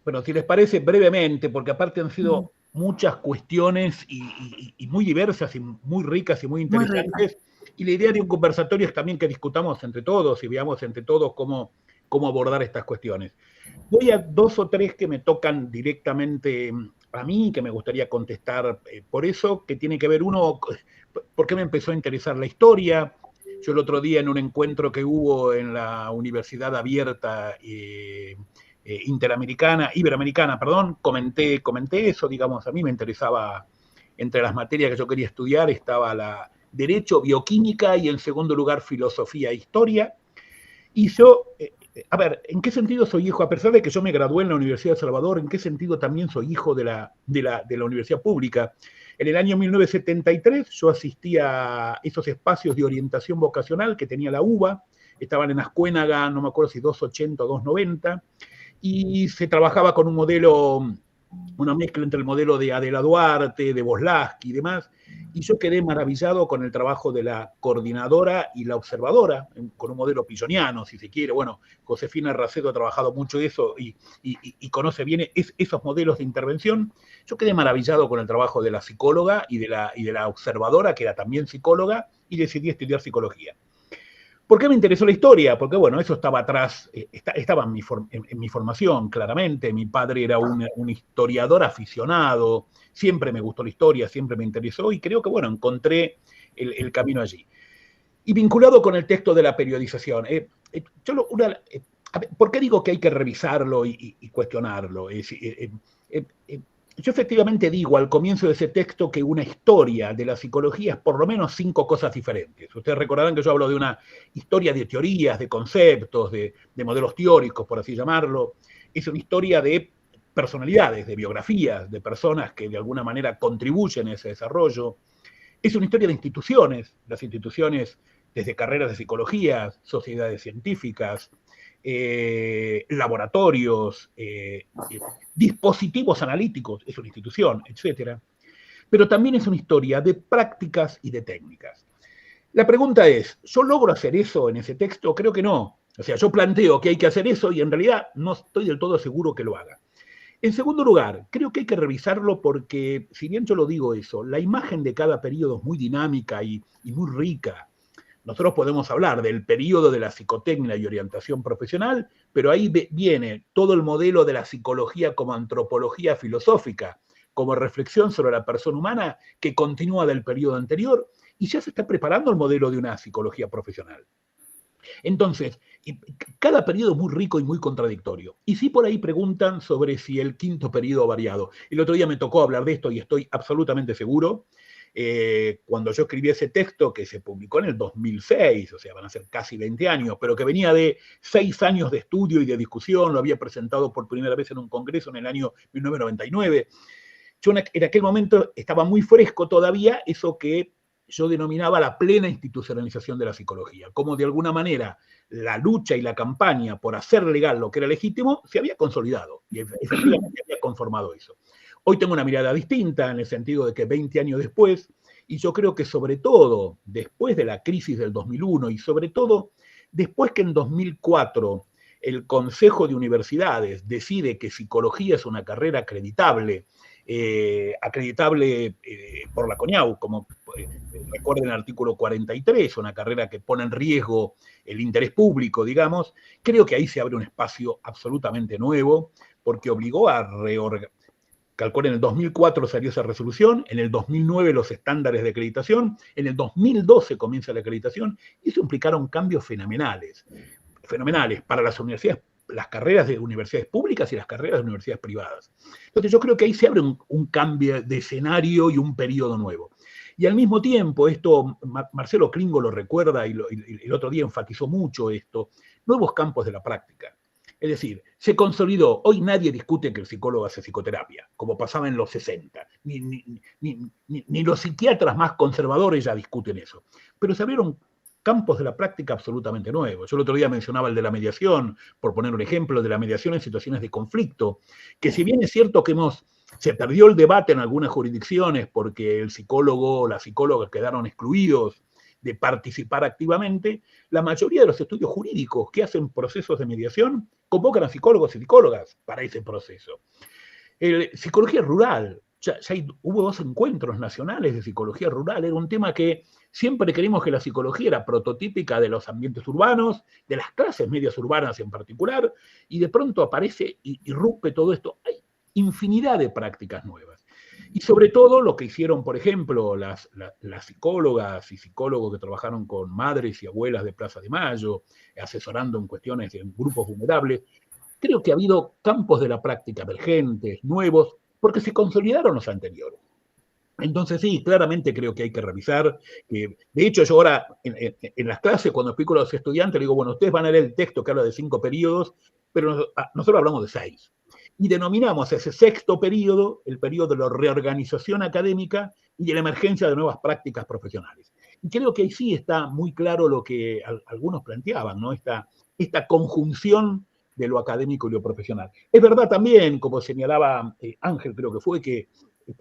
Bueno, si les parece, brevemente, porque aparte han sido muchas cuestiones y muy diversas y muy ricas y muy interesantes, y la idea de un conversatorio es también que discutamos entre todos y veamos entre todos cómo abordar estas cuestiones. Voy a 2 o 3 que me tocan directamente a mí, que me gustaría contestar por eso, que tiene que ver uno, ¿por qué me empezó a interesar la historia? Yo el otro día en un encuentro que hubo en la Universidad Abierta Iberoamericana, comenté eso, digamos, a mí me interesaba, entre las materias que yo quería estudiar estaba la Derecho, Bioquímica y en segundo lugar Filosofía e Historia. Y yo, a ver, ¿en qué sentido soy hijo? A pesar de que yo me gradué en la Universidad de Salvador, ¿en qué sentido también soy hijo de la universidad pública? En el año 1973 yo asistí a esos espacios de orientación vocacional que tenía la UBA, estaban en Ascuénaga, no me acuerdo si 280 o 290, y se trabajaba con un modelo, una mezcla entre el modelo de Adela Duarte, de Voslaski y demás, y yo quedé maravillado con el trabajo de la coordinadora y la observadora, con un modelo pilloniano, si se quiere. Bueno, Josefina Racedo ha trabajado mucho eso y conoce bien esos modelos de intervención. Yo quedé maravillado con el trabajo de la psicóloga y de la observadora, que era también psicóloga, y decidí estudiar psicología. ¿Por qué me interesó la historia? Porque, bueno, eso estaba atrás, estaba en mi formación, claramente. Mi padre era un historiador aficionado, siempre me gustó la historia, siempre me interesó, y creo que, bueno, encontré el camino allí. Y vinculado con el texto de la periodización, ¿por qué digo que hay que revisarlo y cuestionarlo? Yo efectivamente digo al comienzo de ese texto que una historia de la psicología es por lo menos 5 cosas diferentes. Ustedes recordarán que yo hablo de una historia de teorías, de conceptos, de modelos teóricos, por así llamarlo. Es una historia de personalidades, de biografías, de personas que de alguna manera contribuyen a ese desarrollo. Es una historia de instituciones, las instituciones desde carreras de psicología, sociedades científicas, laboratorios, dispositivos analíticos, es una institución, etc. Pero también es una historia de prácticas y de técnicas. La pregunta es, ¿yo logro hacer eso en ese texto? Creo que no. O sea, yo planteo que hay que hacer eso y en realidad no estoy del todo seguro que lo haga. En segundo lugar, creo que hay que revisarlo porque, si bien yo lo digo eso, la imagen de cada periodo es muy dinámica y muy rica. nosotros podemos hablar del periodo de la psicotecnia y orientación profesional, pero ahí viene todo el modelo de la psicología como antropología filosófica, como reflexión sobre la persona humana que continúa del periodo anterior, y ya se está preparando el modelo de una psicología profesional. Entonces, cada periodo es muy rico y muy contradictorio. Y sí por ahí preguntan sobre si el quinto periodo ha variado. El otro día me tocó hablar de esto y estoy absolutamente seguro. Cuando yo escribí ese texto que se publicó en el 2006, o sea, van a ser casi 20 años, pero que venía de 6 años de estudio y de discusión, lo había presentado por primera vez en un congreso en el año 1999. Yo en aquel momento estaba muy fresco todavía eso que yo denominaba la plena institucionalización de la psicología, como de alguna manera la lucha y la campaña por hacer legal lo que era legítimo se había consolidado y efectivamente había conformado eso. Hoy tengo una mirada distinta en el sentido de que 20 años después, y yo creo que sobre todo después de la crisis del 2001 y sobre todo después que en 2004 el Consejo de Universidades decide que psicología es una carrera acreditable, por la CONIAU, como recuerden el artículo 43, una carrera que pone en riesgo el interés público, digamos, creo que ahí se abre un espacio absolutamente nuevo, porque obligó a reorganizar. Calculen, en el 2004 salió esa resolución, en el 2009 los estándares de acreditación, en el 2012 comienza la acreditación, y eso implicaron cambios fenomenales para las universidades, las carreras de universidades públicas y las carreras de universidades privadas. Entonces yo creo que ahí se abre un cambio de escenario y un periodo nuevo. Y al mismo tiempo, esto Marcelo Klingo lo recuerda y el otro día enfatizó mucho esto, nuevos campos de la práctica. Es decir, se consolidó, hoy nadie discute que el psicólogo hace psicoterapia, como pasaba en los 60, ni los psiquiatras más conservadores ya discuten eso, pero se abrieron campos de la práctica absolutamente nuevos. Yo el otro día mencionaba el de la mediación, por poner un ejemplo, de la mediación en situaciones de conflicto, que si bien es cierto que se perdió el debate en algunas jurisdicciones porque el psicólogo o la psicóloga quedaron excluidos de participar activamente, la mayoría de los estudios jurídicos que hacen procesos de mediación convocan a psicólogos y psicólogas para ese proceso. Psicología rural, hubo 2 encuentros nacionales de psicología rural, era un tema que siempre creímos que la psicología era prototípica de los ambientes urbanos, de las clases medias urbanas en particular, y de pronto aparece y irrumpe todo esto. Hay infinidad de prácticas nuevas. Y sobre todo lo que hicieron, por ejemplo, las psicólogas y psicólogos que trabajaron con madres y abuelas de Plaza de Mayo, asesorando en cuestiones de grupos vulnerables, creo que ha habido campos de la práctica emergentes, nuevos, porque se consolidaron los anteriores. Entonces sí, claramente creo que hay que revisar. De hecho, yo ahora en las clases, cuando explico a los estudiantes, les digo, bueno, ustedes van a leer el texto que habla de 5 periodos, pero nosotros hablamos de 6. Y denominamos ese 6º periodo el periodo de la reorganización académica y de la emergencia de nuevas prácticas profesionales. Y creo que ahí sí está muy claro lo que algunos planteaban, ¿no? Esta conjunción de lo académico y lo profesional. Es verdad también, como señalaba Ángel, creo que fue, que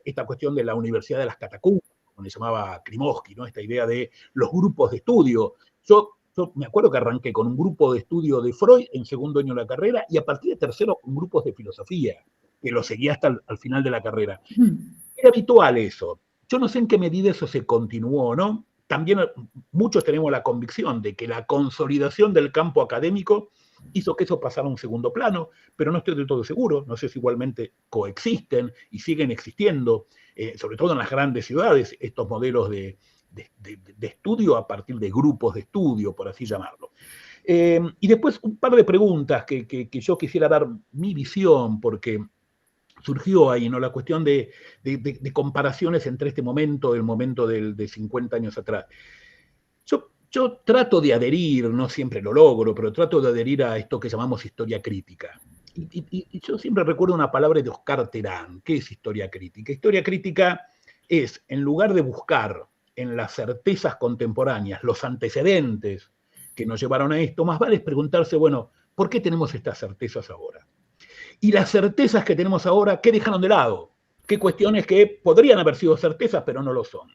esta cuestión de la Universidad de las Catacumbas, como le llamaba Klimovsky, ¿no? Esta idea de los grupos de estudio. Yo me acuerdo que arranqué con un grupo de estudio de Freud en segundo año de la carrera y a partir de tercero con grupos de filosofía, que lo seguía hasta al final de la carrera. Era habitual eso. Yo no sé en qué medida eso se continuó o no. También muchos tenemos la convicción de que la consolidación del campo académico hizo que eso pasara a un segundo plano, pero no estoy del todo seguro. No sé si igualmente coexisten y siguen existiendo, sobre todo en las grandes ciudades, estos modelos de estudio a partir de grupos de estudio, por así llamarlo. Y después un par de preguntas que yo quisiera dar mi visión, porque surgió ahí, ¿no? La cuestión de comparaciones entre este momento y el momento de 50 años atrás. Yo trato de adherir, no siempre lo logro, pero trato de adherir a esto que llamamos historia crítica. Y yo siempre recuerdo una palabra de Oscar Terán. ¿Qué es historia crítica? Historia crítica es, en lugar de buscar en las certezas contemporáneas los antecedentes que nos llevaron a esto, más vale es preguntarse, bueno, ¿por qué tenemos estas certezas ahora? Y las certezas que tenemos ahora, ¿qué dejaron de lado? ¿Qué cuestiones que podrían haber sido certezas, pero no lo son?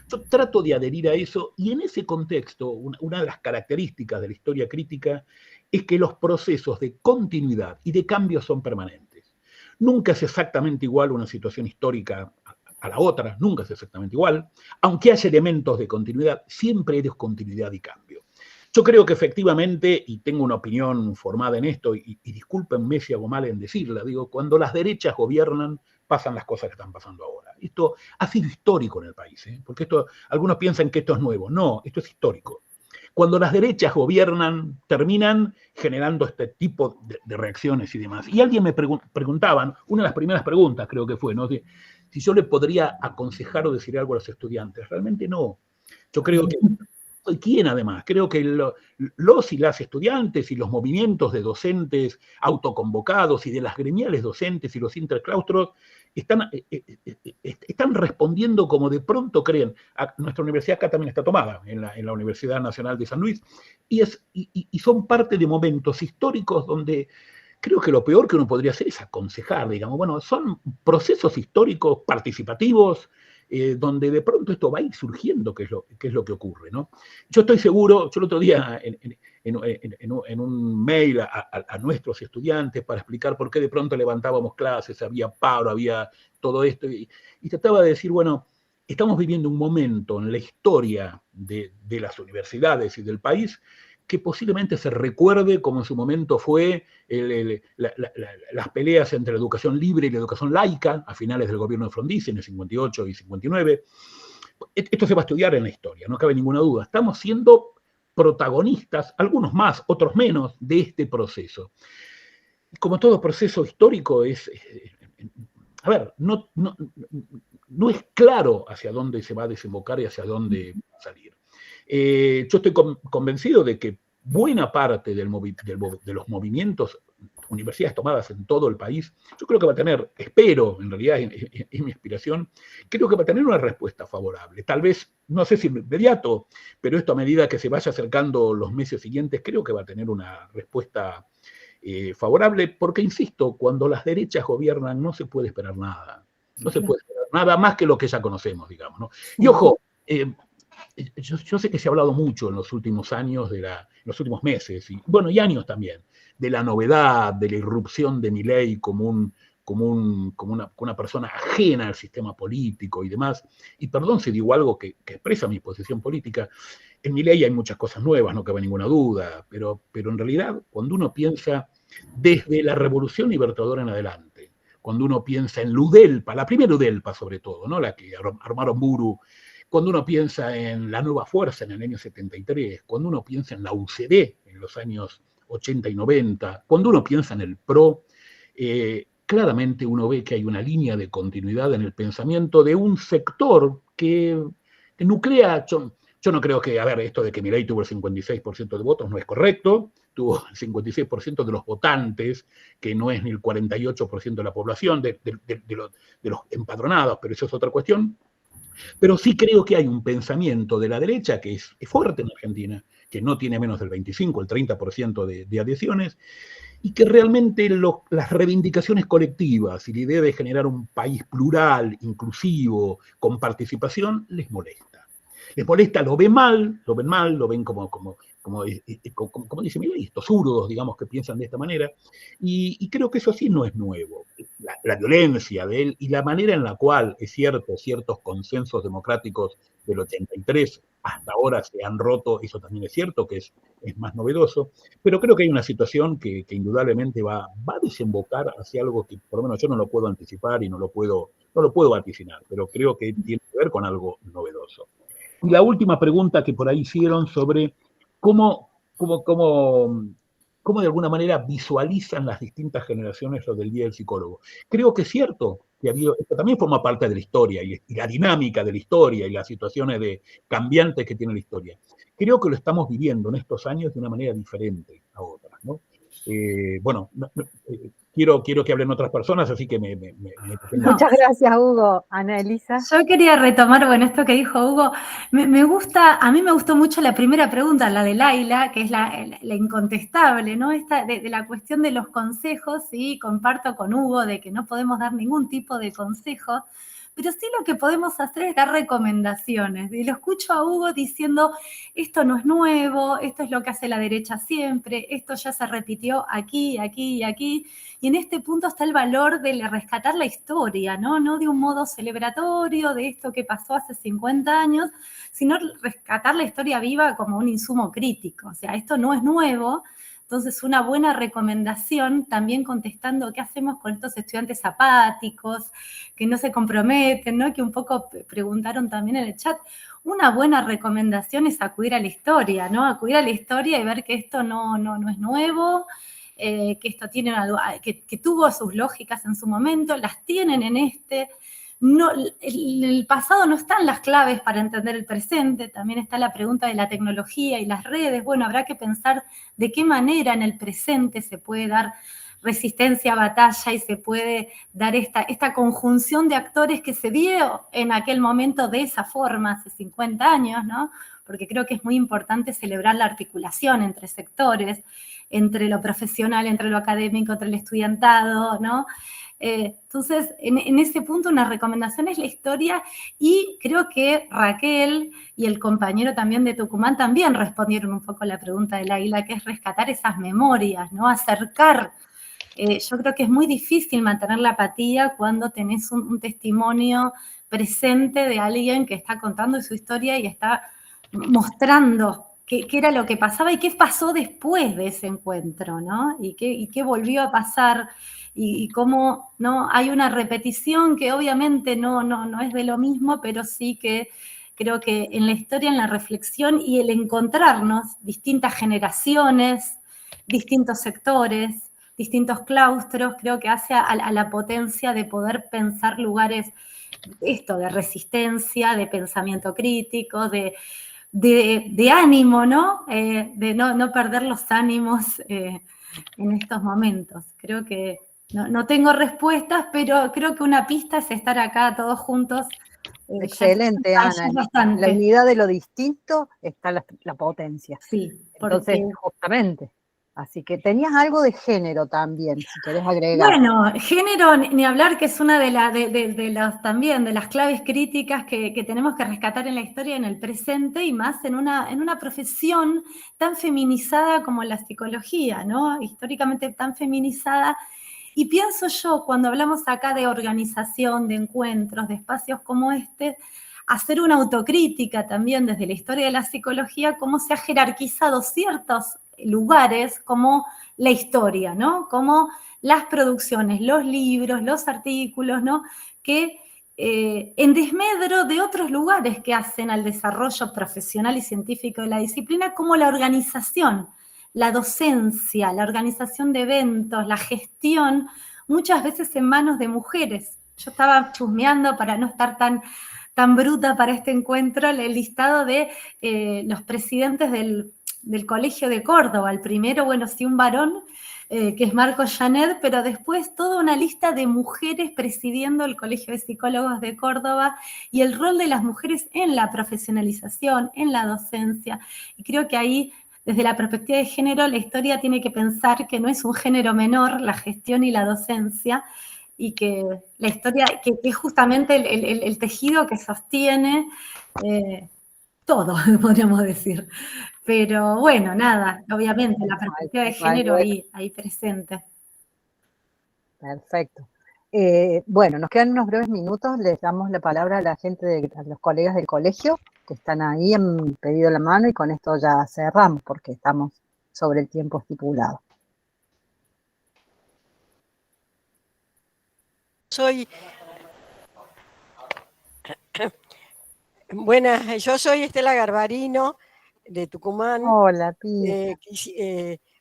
Yo trato de adherir a eso, y en ese contexto, una de las características de la historia crítica es que los procesos de continuidad y de cambio son permanentes. Nunca es exactamente igual una situación histórica a la otra, nunca es exactamente igual. Aunque haya elementos de continuidad, siempre hay discontinuidad y cambio. Yo creo que efectivamente, y tengo una opinión formada en esto, y discúlpenme si hago mal en decirla, digo, cuando las derechas gobiernan, pasan las cosas que están pasando ahora. Esto ha sido histórico en el país, porque esto, algunos piensan que esto es nuevo. No, esto es histórico. Cuando las derechas gobiernan, terminan generando este tipo de reacciones y demás. Y alguien me preguntaban, una de las primeras preguntas creo que fue, ¿no? Si yo le podría aconsejar o decir algo a los estudiantes. Realmente no. Yo creo que, ¿quién además? Creo que los y las estudiantes y los movimientos de docentes autoconvocados y de las gremiales docentes y los interclaustros están respondiendo como de pronto creen. Nuestra universidad acá también está tomada, en la Universidad Nacional de San Luis, y son parte de momentos históricos donde creo que lo peor que uno podría hacer es aconsejar, digamos. Bueno, son procesos históricos participativos, donde de pronto esto va a ir surgiendo, que es lo que ocurre, ¿no? Yo estoy seguro, yo el otro día en un mail a nuestros estudiantes para explicar por qué de pronto levantábamos clases, había paro, había todo esto, y trataba de decir, bueno, estamos viviendo un momento en la historia de las universidades y del país que posiblemente se recuerde como en su momento fue las peleas entre la educación libre y la educación laica a finales del gobierno de Frondizi en el 58 y 59. Esto se va a estudiar en la historia, no cabe ninguna duda. Estamos siendo protagonistas, algunos más, otros menos, de este proceso. Como todo proceso histórico a ver, no es claro hacia dónde se va a desembocar y hacia dónde va a salir. Yo estoy convencido de que buena parte de los movimientos, universidades tomadas en todo el país, yo creo que va a tener, espero, en realidad es mi aspiración, creo que va a tener una respuesta favorable. Tal vez, no sé si inmediato, pero esto a medida que se vaya acercando los meses siguientes, creo que va a tener una respuesta favorable, porque, insisto, cuando las derechas gobiernan no se puede esperar nada. No se puede esperar nada más que lo que ya conocemos, digamos, ¿no? Y ojo, yo sé que se ha hablado mucho en los últimos años, en los últimos meses, y años también, de la novedad, de la irrupción de Milei como una persona ajena al sistema político y demás. Y perdón si digo algo que expresa mi posición política, en Milei hay muchas cosas nuevas, no cabe ninguna duda, pero en realidad cuando uno piensa desde la Revolución Libertadora en adelante, cuando uno piensa en Ludelpa, la primera Ludelpa sobre todo, ¿no? La que armaron Buru, cuando uno piensa en la Nueva Fuerza en el año 73, cuando uno piensa en la UCD en los años 80 y 90, cuando uno piensa en el PRO, claramente uno ve que hay una línea de continuidad en el pensamiento de un sector que nuclea. Yo no creo que, esto de que Milei tuvo el 56% de votos no es correcto, tuvo el 56% de los votantes, que no es ni el 48% de la población, de los empadronados, pero eso es otra cuestión. Pero sí creo que hay un pensamiento de la derecha que es fuerte en Argentina, que no tiene menos del 25, el 30% de adhesiones, y que realmente las reivindicaciones colectivas y la idea de generar un país plural, inclusivo, con participación, les molesta. Les molesta, lo ven mal, lo ven como dice Milei, estos zurdos, digamos, que piensan de esta manera, y creo que eso sí no es nuevo. La violencia de él y la manera en la cual, es cierto, ciertos consensos democráticos del 83 hasta ahora se han roto, eso también es cierto, que es más novedoso, pero creo que hay una situación que indudablemente va a desembocar hacia algo que por lo menos yo no lo puedo anticipar y no lo puedo vaticinar, pero creo que tiene que ver con algo novedoso. Y la última pregunta que por ahí hicieron sobre cómo de alguna manera visualizan las distintas generaciones lo del Día del Psicólogo. Creo que es cierto que esto también forma parte de la historia y la dinámica de la historia y las situaciones cambiantes que tiene la historia. Creo que lo estamos viviendo en estos años de una manera diferente a otras, ¿no? Quiero que hablen otras personas, así que Muchas gracias, Hugo. Ana Elisa. Yo quería retomar, esto que dijo Hugo. A mí me gustó mucho la primera pregunta, la de Laila, que es la incontestable, ¿no? Esta de la cuestión de los consejos, y comparto con Hugo de que no podemos dar ningún tipo de consejo, pero sí lo que podemos hacer es dar recomendaciones. Y lo escucho a Hugo diciendo, esto no es nuevo, esto es lo que hace la derecha siempre, esto ya se repitió aquí, aquí y aquí. Y en este punto está el valor de rescatar la historia, ¿no? No de un modo celebratorio de esto que pasó hace 50 años, sino rescatar la historia viva como un insumo crítico. O sea, esto no es nuevo. Entonces, una buena recomendación, también contestando qué hacemos con estos estudiantes apáticos, que no se comprometen, ¿no? Que un poco preguntaron también en el chat. Una buena recomendación es acudir a la historia, ¿no? Acudir a la historia y ver que esto no es nuevo, que esto tiene algo, que tuvo sus lógicas en su momento, las tienen en este. No, en el pasado no están las claves para entender el presente, también está la pregunta de la tecnología y las redes. Bueno, habrá que pensar de qué manera en el presente se puede dar resistencia a batalla y se puede dar esta conjunción de actores que se dio en aquel momento de esa forma, hace 50 años, ¿no? Porque creo que es muy importante celebrar la articulación entre sectores, entre lo profesional, entre lo académico, entre el estudiantado, ¿no? Entonces, en ese punto una recomendación es la historia, y creo que Raquel y el compañero también de Tucumán también respondieron un poco a la pregunta del Águila, que es rescatar esas memorias, ¿no? Acercar. Yo creo que es muy difícil mantener la apatía cuando tenés un testimonio presente de alguien que está contando su historia y está mostrando qué era lo que pasaba y qué pasó después de ese encuentro, ¿no? Y qué volvió a pasar, y cómo, ¿no? Hay una repetición que obviamente no es de lo mismo, pero sí que creo que en la historia, en la reflexión y el encontrarnos distintas generaciones, distintos sectores, distintos claustros, creo que hace a la potencia de poder pensar lugares, esto, de resistencia, de pensamiento crítico, de ánimo, ¿no? De no perder los ánimos en estos momentos. Creo que no tengo respuestas, pero creo que una pista es estar acá todos juntos. Excelente, Ana. En la unidad de lo distinto está la potencia. Sí, entonces, justamente. Así que tenías algo de género también, si querés agregar. Bueno, género, ni hablar, que es una de las claves críticas que tenemos que rescatar en la historia, en el presente, y más en una profesión tan feminizada como la psicología, ¿no? Históricamente tan feminizada. Y pienso yo, cuando hablamos acá de organización, de encuentros, de espacios como este, hacer una autocrítica también desde la historia de la psicología, cómo se ha jerarquizado ciertos lugares como la historia, ¿no? Como las producciones, los libros, los artículos, ¿no? Que en desmedro de otros lugares que hacen al desarrollo profesional y científico de la disciplina, como la organización, la docencia, la organización de eventos, la gestión, muchas veces en manos de mujeres. Yo estaba chusmeando para no estar tan bruta para este encuentro, el listado de los presidentes del Colegio de Córdoba. El primero, bueno, sí, un varón, que es Marco Janet, pero después toda una lista de mujeres presidiendo el Colegio de Psicólogos de Córdoba, y el rol de las mujeres en la profesionalización, en la docencia. Y creo que ahí, desde la perspectiva de género, la historia tiene que pensar que no es un género menor la gestión y la docencia, y que la historia, que es justamente el tejido que sostiene todo, podríamos decir. Pero bueno, nada, obviamente la perspectiva de género ahí presente. Perfecto. Bueno, nos quedan unos breves minutos, les damos la palabra a la gente, a los colegas del colegio que están ahí, han pedido la mano, y con esto ya cerramos porque estamos sobre el tiempo estipulado. Buenas, yo soy Estela Garbarino, de Tucumán. Hola, Pila.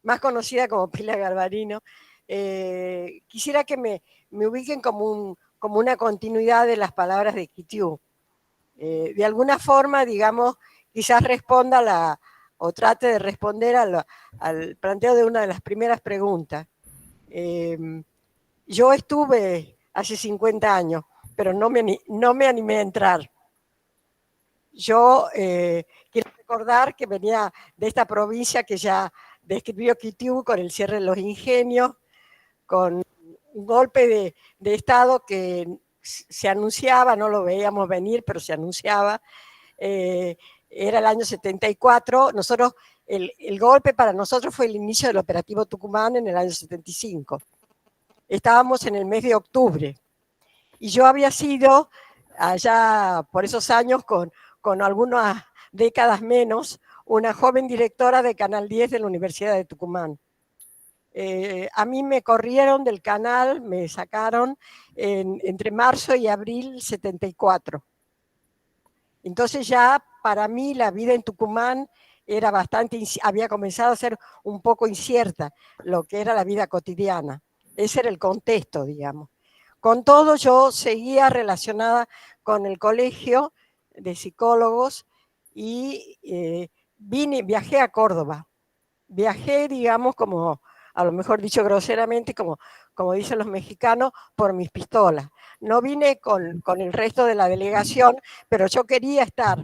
Más conocida como Pila Garbarino. Quisiera que me ubiquen como una continuidad de las palabras de Kitiu. De alguna forma, digamos, quizás responda o trate de responder al planteo de una de las primeras preguntas. Yo estuve hace 50 años, pero no me animé a entrar. Yo quiero recordar que venía de esta provincia que ya describió Kitiu, con el cierre de los ingenios, con un golpe de Estado que se anunciaba, no lo veíamos venir, pero se anunciaba, era el año 74, nosotros, el golpe para nosotros fue el inicio del operativo Tucumán en el año 75. Estábamos en el mes de octubre, y yo había sido, allá por esos años, con algunas décadas menos, una joven directora de Canal 10 de la Universidad de Tucumán. A mí me corrieron del canal, me sacaron entre marzo y abril 74. Entonces ya para mí la vida en Tucumán era había comenzado a ser un poco incierta, lo que era la vida cotidiana. Ese era el contexto, digamos. Con todo, yo seguía relacionada con el colegio de psicólogos y viajé a Córdoba. Viajé, digamos, como, a lo mejor dicho groseramente, como dicen los mexicanos, por mis pistolas. No vine con el resto de la delegación, pero yo quería estar.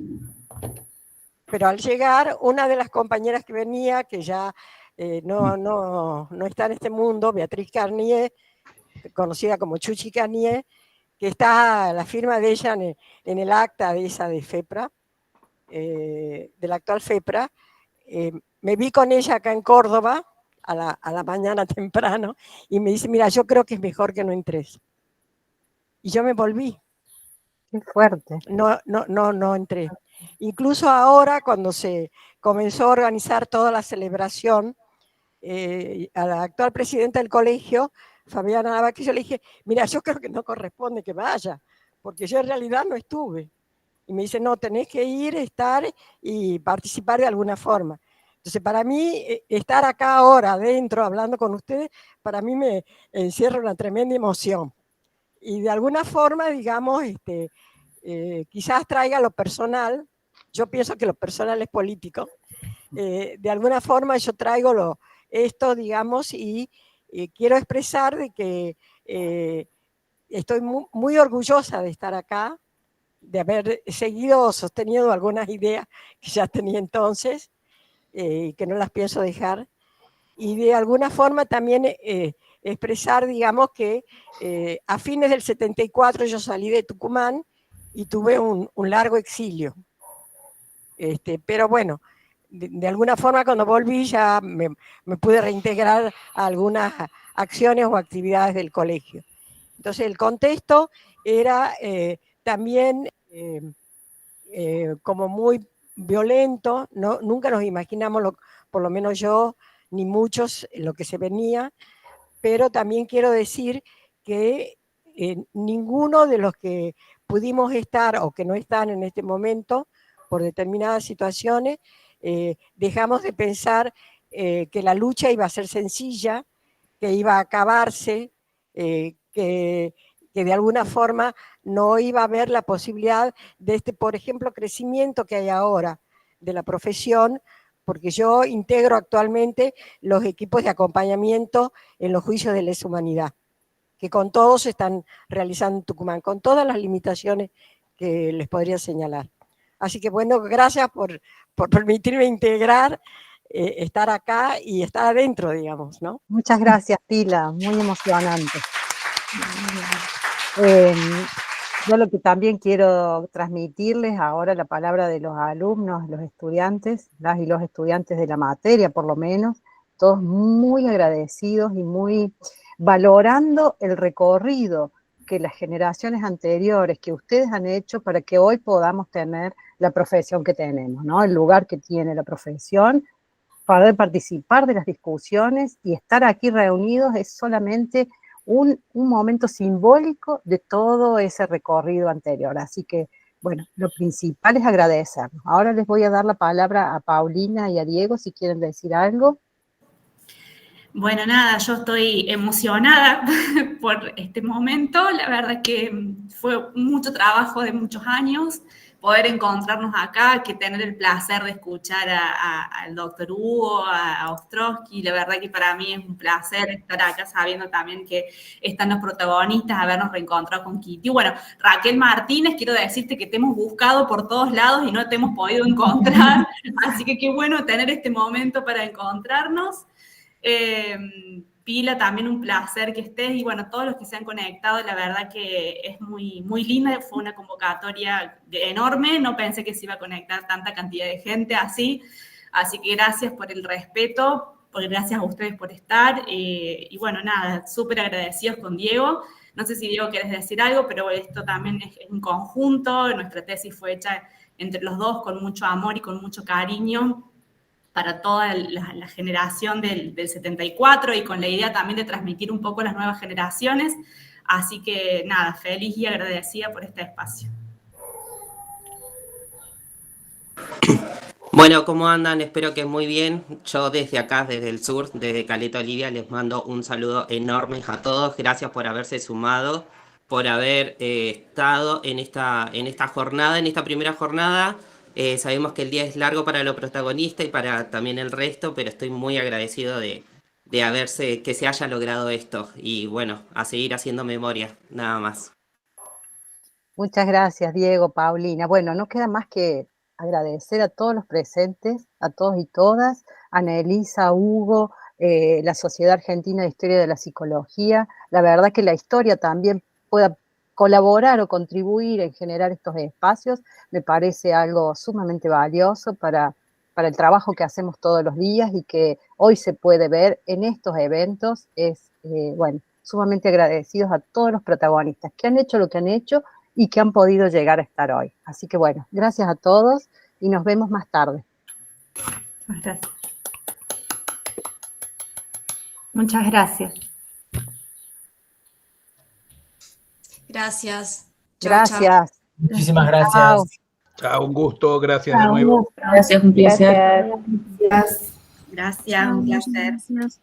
Pero al llegar, una de las compañeras que venía, que ya no está en este mundo, Beatriz Carnier, conocida como Chuchi Carnier, que está la firma de ella en el acta de esa de FEPRA, de la actual FEPRA. Me vi con ella acá en Córdoba, a la mañana temprano, y me dice, mira, yo creo que es mejor que no entres. Y yo me volví. Qué fuerte. No entré. Incluso ahora, cuando se comenzó a organizar toda la celebración, a la actual presidenta del colegio, Fabiana Navaque, yo le dije, mira, yo creo que no corresponde que vaya, porque yo en realidad no estuve. Y me dice, no, tenés que ir, estar y participar de alguna forma. Entonces, para mí, estar acá ahora, adentro, hablando con ustedes, para mí me encierra una tremenda emoción. Y de alguna forma, digamos, quizás traiga lo personal, yo pienso que lo personal es político, de alguna forma yo traigo esto, digamos, y quiero expresar de que estoy muy orgullosa de estar acá, de haber sostenido algunas ideas que ya tenía entonces, que no las pienso dejar, y de alguna forma también expresar, digamos, que a fines del 74 yo salí de Tucumán y tuve un largo exilio. Pero bueno, de alguna forma cuando volví ya me pude reintegrar a algunas acciones o actividades del colegio. Entonces el contexto era también como muy violento, nunca nos imaginamos, por lo menos yo, ni muchos, lo que se venía, pero también quiero decir que ninguno de los que pudimos estar o que no están en este momento, por determinadas situaciones, dejamos de pensar que la lucha iba a ser sencilla, que iba a acabarse, que de alguna forma no iba a haber la posibilidad de por ejemplo, crecimiento que hay ahora de la profesión, porque yo integro actualmente los equipos de acompañamiento en los juicios de lesa humanidad, que con todos se están realizando en Tucumán, con todas las limitaciones que les podría señalar. Así que bueno, gracias por permitirme integrar, estar acá y estar adentro, digamos, ¿no? Muchas gracias, Pila, muy emocionante. Yo lo que también quiero transmitirles ahora la palabra de los alumnos, los estudiantes, las y los estudiantes de la materia por lo menos, todos muy agradecidos y muy valorando el recorrido que las generaciones anteriores, que ustedes han hecho para que hoy podamos tener la profesión que tenemos, ¿no? El lugar que tiene la profesión, poder participar de las discusiones y estar aquí reunidos es solamente un momento simbólico de todo ese recorrido anterior. Así que, bueno, lo principal es agradecernos. Ahora les voy a dar la palabra a Paulina y a Diego si quieren decir algo. Bueno, nada, yo estoy emocionada por este momento. La verdad que fue mucho trabajo de muchos años poder encontrarnos acá, que tener el placer de escuchar al doctor Hugo, a Ostrowski. La verdad que para mí es un placer estar acá sabiendo también que están los protagonistas, habernos reencontrado con Kitty. Bueno, Raquel Martínez, quiero decirte que te hemos buscado por todos lados y no te hemos podido encontrar, así que qué bueno tener este momento para encontrarnos. Pila, también un placer que estés, y bueno, todos los que se han conectado, la verdad que es muy, muy linda, fue una convocatoria enorme, no pensé que se iba a conectar tanta cantidad de gente así que gracias por el respeto, gracias a ustedes por estar, y bueno, nada, súper agradecidos con Diego. No sé si Diego quieres decir algo, pero esto también es un conjunto, nuestra tesis fue hecha entre los dos con mucho amor y con mucho cariño para toda la generación del 74 y con la idea también de transmitir un poco a las nuevas generaciones. Así que nada, feliz y agradecida por este espacio. Bueno, ¿cómo andan? Espero que muy bien. Yo desde acá, desde el sur, desde Caleta Olivia, les mando un saludo enorme a todos. Gracias por haberse sumado, por haber estado en esta jornada, en esta primera jornada. Sabemos que el día es largo para los protagonistas y para también el resto, pero estoy muy agradecido de que se haya logrado esto. Y bueno, a seguir haciendo memoria, nada más. Muchas gracias, Diego, Paulina. Bueno, no queda más que agradecer a todos los presentes, a todos y todas, a Anelisa, Hugo, la Sociedad Argentina de Historia de la Psicología. La verdad que la historia también pueda colaborar o contribuir en generar estos espacios, me parece algo sumamente valioso para el trabajo que hacemos todos los días y que hoy se puede ver en estos eventos. Es, bueno, sumamente agradecidos a todos los protagonistas que han hecho lo que han hecho y que han podido llegar a estar hoy. Así que bueno, gracias a todos y nos vemos más tarde. Gracias. Muchas gracias. Gracias. Gracias. Chao. Muchísimas gracias. Chao. Chao, un gusto, gracias de nuevo. Gracias, un placer. Gracias. Gracias, un placer. Gracias.